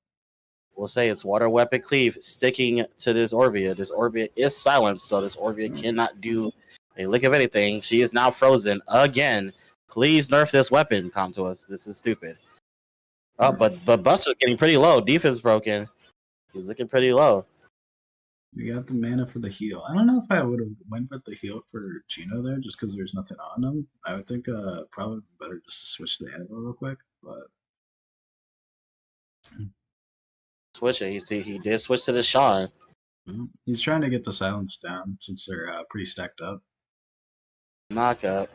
We'll say it's water weapon cleave sticking to this Orbia. This Orbia is silenced, so this Orbia cannot do a lick of anything. She is now frozen again. Please nerf this weapon, come to us. This is stupid. Oh, but Buster's getting pretty low. Defense broken. He's looking pretty low. We got the mana for the heal. I don't know if I would have went with the heal for Gino there, just because there's nothing on him. I would think probably better just to switch to the Anavel real quick, but switch it. He did switch to the Sean. He's trying to get the silence down since they're pretty stacked up. Knock up.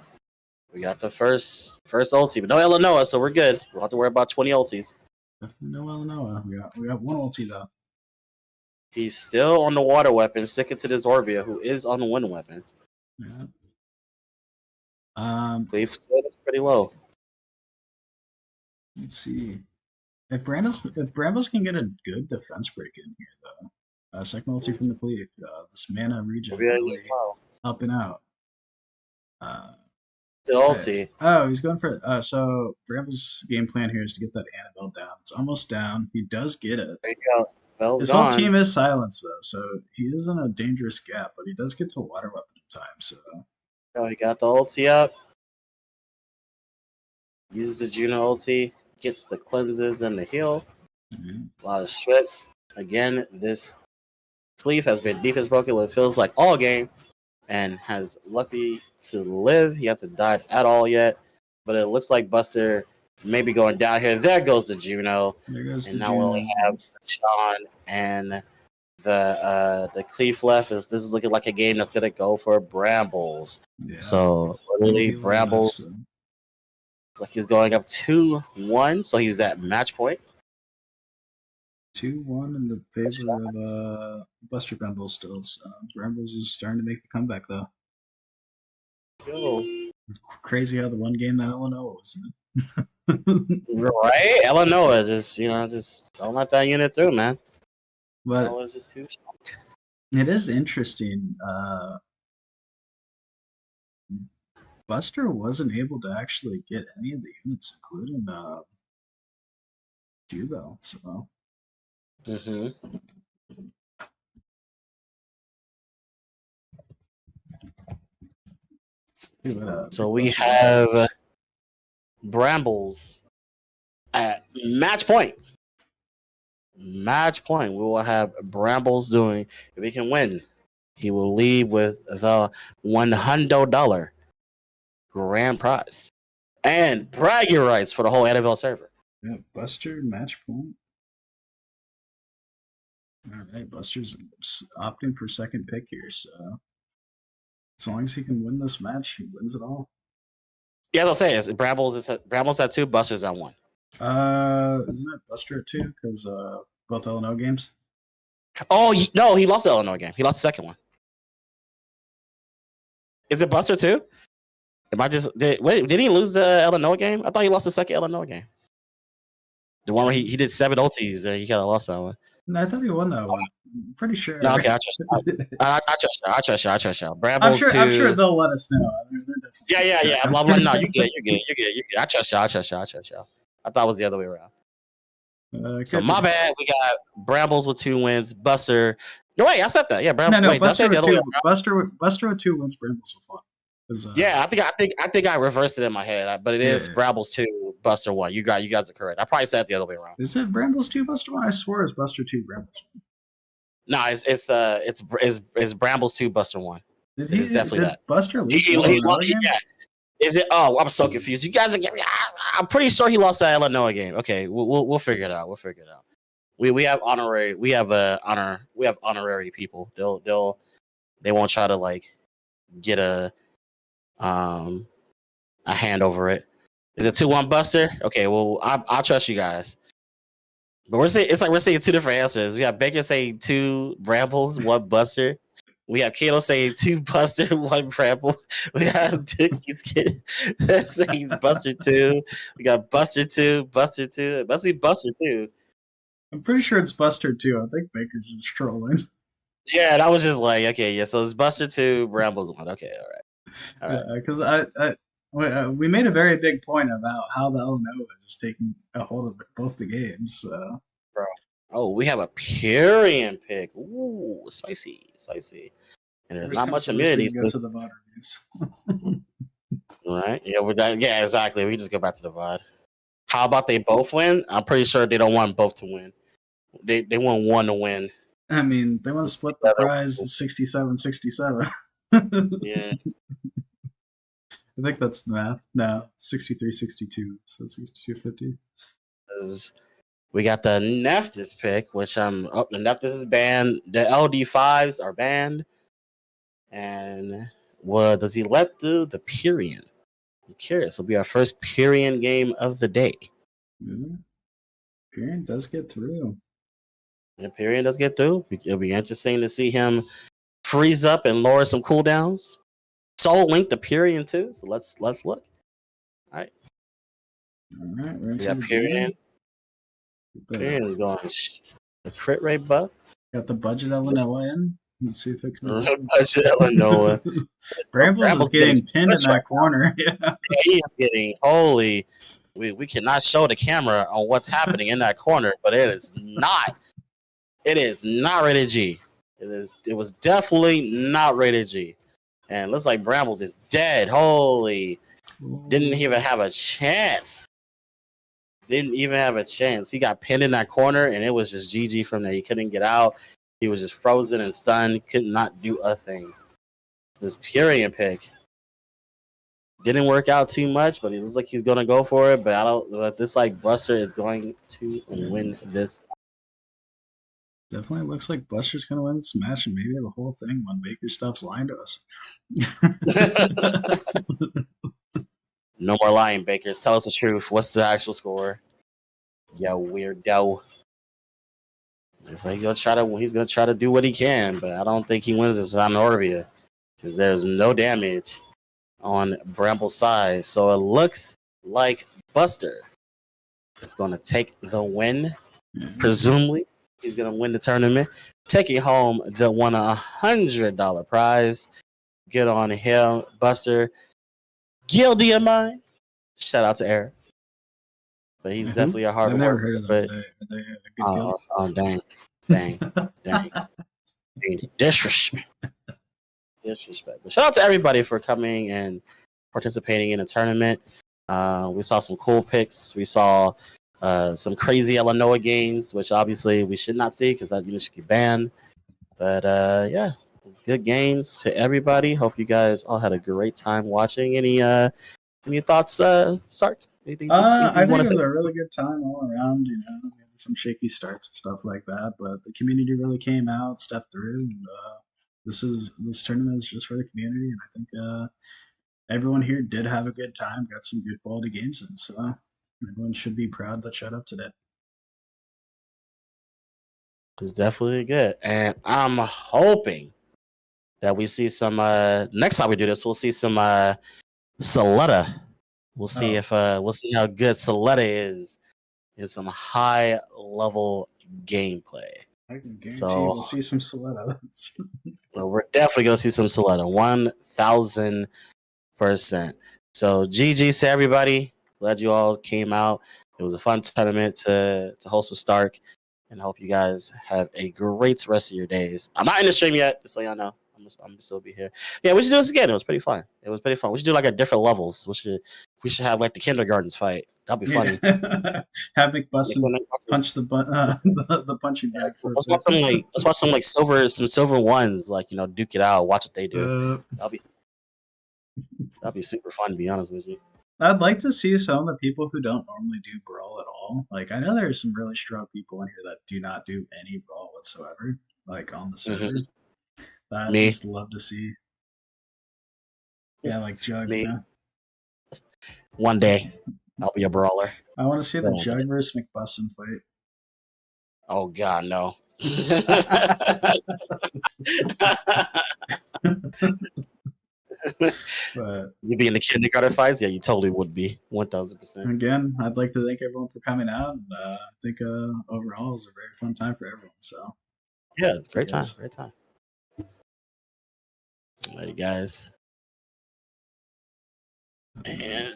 We got the first ulti, but no Illinois, so we're good. We don't have to worry about 20 ultis. Definitely no Illinois. We got one ulti though. He's still on the water weapon, sticking to this Orbia, who is on the wind weapon. Yeah. Cleave still pretty low. Let's see. If Brambles can get a good defense break in here though. Second ulti from the Cleave. This mana region really helping out. Still ulti. Oh, he's going for it. So Brambles' game plan here is to get that Anavel down. It's almost down. He does get it. There you go. Bell's His whole gone. team is silenced though, so he is in a dangerous gap, but he does get to a water weapon in time. So Oh, he got the ulti up. Uses the Juno ulti. Gets the cleanses and the heal. mhm. A lot of strips. Again, this Cleve has been defense broken what it feels like all game and has lucky to live. He hasn't died at all yet. But it looks like Buster may be going down here. There goes the Juno. There goes And the now we only Juno. have Sean and the Cleve left. This is looking like a game that's gonna go for Brambles. Yeah. So literally Healing Brambles left, so. looks like he's going up 2-1, so he's at match point. 2-1 in the favor of Buster Brambles still. So Brambles is starting to make the comeback though. Yo. Crazy how the one game that Illinois was in. Right? Illinois, just don't let that unit through, man. But Illinois is just too strong. it is interesting. Buster wasn't able to actually get any of the units, including Jubo. So Mm-hmm. So we Buster have Brambles. Brambles at match point. Match point. We will have Brambles doing, if he can win, he will leave with the $100 grand prize and bragging rights for the whole Anavel server. Yeah, Buster match point. All right, Buster's opting for second pick here, so as long as he can win this match, he wins it all. Yeah, they'll say it. Brambles at 2, Buster's at 1. Isn't it Buster at 2? Because both Illinois games. Oh no, he lost the Illinois game. He lost the second one. Is it Buster too? Am I just did he lose the Illinois game? I thought he lost the second Illinois game. The one where he did 7 OTs and he kind of lost that one. No, I thought he won that one. I'm pretty sure. No, okay, I trust you. I trust you. Brambles I'm sure they'll let us know. Yeah. I'm no, you good. I trust you. I thought it was the other way around. So my bad. We got Brambles with 2 wins. Buster. No, wait, I said that. Yeah, Brambles. No, wait, Buster the with other way 2. around? Buster with 2 wins. Brambles with 1. Yeah, I think I reversed it in my head, but it is Brambles 2, Buster 1. You guys are correct. I probably said it the other way around. Is it Brambles 2, Buster 1? I swear it's Buster 2, Brambles 1. No, it's Brambles 2, Buster 1. It's definitely that. Buster lose Yeah. Is it? Oh, I'm so confused. You guys are getting. I'm pretty sure he lost that Illinois game. Okay, we'll figure it out. We have honorary. We have honorary people. They won't try to like get a hand over it. Is it 2-1 Buster? Okay, well I'll trust you guys. But we're saying 2 different answers. We have Baker saying 2 Brambles, 1 Buster. We have Kato saying 2 Buster, 1 Bramble. We have Dickie's kid saying Buster 2. We got Buster 2, Buster 2. It must be Buster 2. I'm pretty sure it's Buster 2. I think Baker's just trolling. Yeah, and I was just like, okay, yeah. So it's Buster 2, Brambles 1. Okay, all right. Yeah, because we made a very big point about how the Illinois is taking a hold of both the games. So. Bro. Oh, we have a Purian pick. Ooh, spicy. And there's not much immunity. Go to the VOD reviews. Right? Yeah, exactly. We just go back to the VOD. How about they both win? I'm pretty sure they don't want both to win. They want one to win. I mean, they want to split the prize 67-67. Yeah. I think that's the math. No, 63-62. So 62-50. We got the Neftis pick, which the Neftis is banned. The LD5s are banned. And what does he let through? The Purian. I'm curious. It'll be our first Purian game of the day. Yeah. Purian does get through. The Purian does get through. It'll be interesting to see him freeze up and lower some cooldowns. Soul Link the Purian too. So let's look. All right. We're we got Purian. Purian is going the crit rate buff. Got the budget Illinois in. Let's see if it can. Budget Illinois. Brambles is getting pinned in that corner. Yeah. He is getting holy. We cannot show the camera on what's happening in that corner, but it is not It is not rated G. It was definitely not rated G. And it looks like Brambles is dead. Holy. Didn't even have a chance. Didn't even have a chance. He got pinned in that corner, and it was just GG from there. He couldn't get out. He was just frozen and stunned. Could not do a thing. This Purian pick didn't work out too much, but it looks like he's gonna go for it. But I don't. But this like Buster is going to win this. Definitely looks like Buster's gonna win this match, and maybe the whole thing when Baker stops lying to us. No more lying, Baker. Tell us the truth. What's the actual score? Yeah, weirdo. It's like he's gonna try to do what he can, but I don't think he wins this without Norbia because there's no damage on Bramble's side. So it looks like Buster is gonna take the win. Presumably, he's gonna win the tournament, taking home the $100 prize. Good on him, Buster. Guilty of mine. Shout out to Eric. But he's definitely a hard I've never worker. heard of But them. Are they a good guild? dang. Disrespect. But shout out to everybody for coming and participating in the tournament. We saw some cool picks. We saw some crazy Illinois games, which obviously we should not see because that unit should be banned. But yeah, good games to everybody. Hope you guys all had a great time watching. Any thoughts, Stark? Anything I think you it want was to say? a really good time all around. We had some shaky starts and stuff like that, but the community really came out, stepped through, and this tournament is just for the community. And I think everyone here did have a good time, got some good quality games in, so everyone should be proud that showed up today. It's definitely good, and I'm hoping that we see some. Next time we do this, we'll see some Soletta. We'll see if we'll see how good Soletta is in some high level gameplay. I can guarantee we'll see some Soletta. Well, we're definitely gonna see some Soletta, 1000%. So GG to everybody. Glad you all came out. It was a fun tournament to host with Stark, and hope you guys have a great rest of your days. I'm not in the stream yet, just so y'all know. I'm gonna still be here. Yeah, we should do this again. It was pretty fun. We should do like a different levels. We should have like the kindergartens fight. That'd be funny. Yeah. Have McBustin punch the the punching bag for let's watch some like silver ones, like duke it out. Watch what they do. That'd be super fun, to be honest with you. I'd like to see some of the people who don't normally do brawl at all. Like I know there's some really strong people in here that do not do any brawl whatsoever, like on the server. I'd just love to see. Yeah, like Jugg. One day, I'll be a brawler. I want to see the Jugg versus McBustin fight. Oh God, no. But you'd be in the kindergarten fights? Yeah, you totally would be. 1000%. Again, I'd like to thank everyone for coming out. And, I think overall it was a very fun time for everyone. So yeah, it's a great time. Great time. Alrighty, guys. And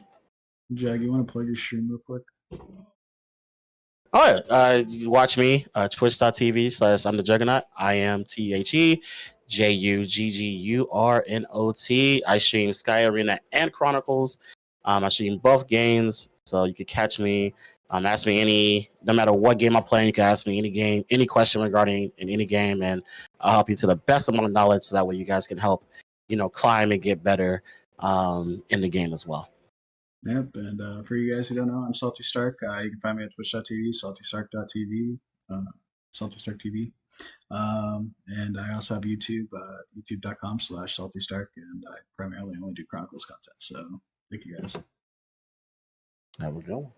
Jugg, you want to plug your stream real quick? Oh yeah, you watch me twitch.tv/ImTheJuggurnot. ImTheJuggurnot. I stream Sky Arena and Chronicles. I stream both games, so you can catch me. Ask me no matter what game I'm playing, you can ask me any question regarding in any game, and I'll help you to the best of my knowledge, so that way you guys can help, climb and get better in the game as well. Yep, and for you guys who don't know, I'm Salty Stark. You can find me at twitch.tv, saltystark.tv, saltystarktv. And I also have YouTube, youtube.com/saltystark, and I primarily only do Chronicles content. So thank you guys. There we go.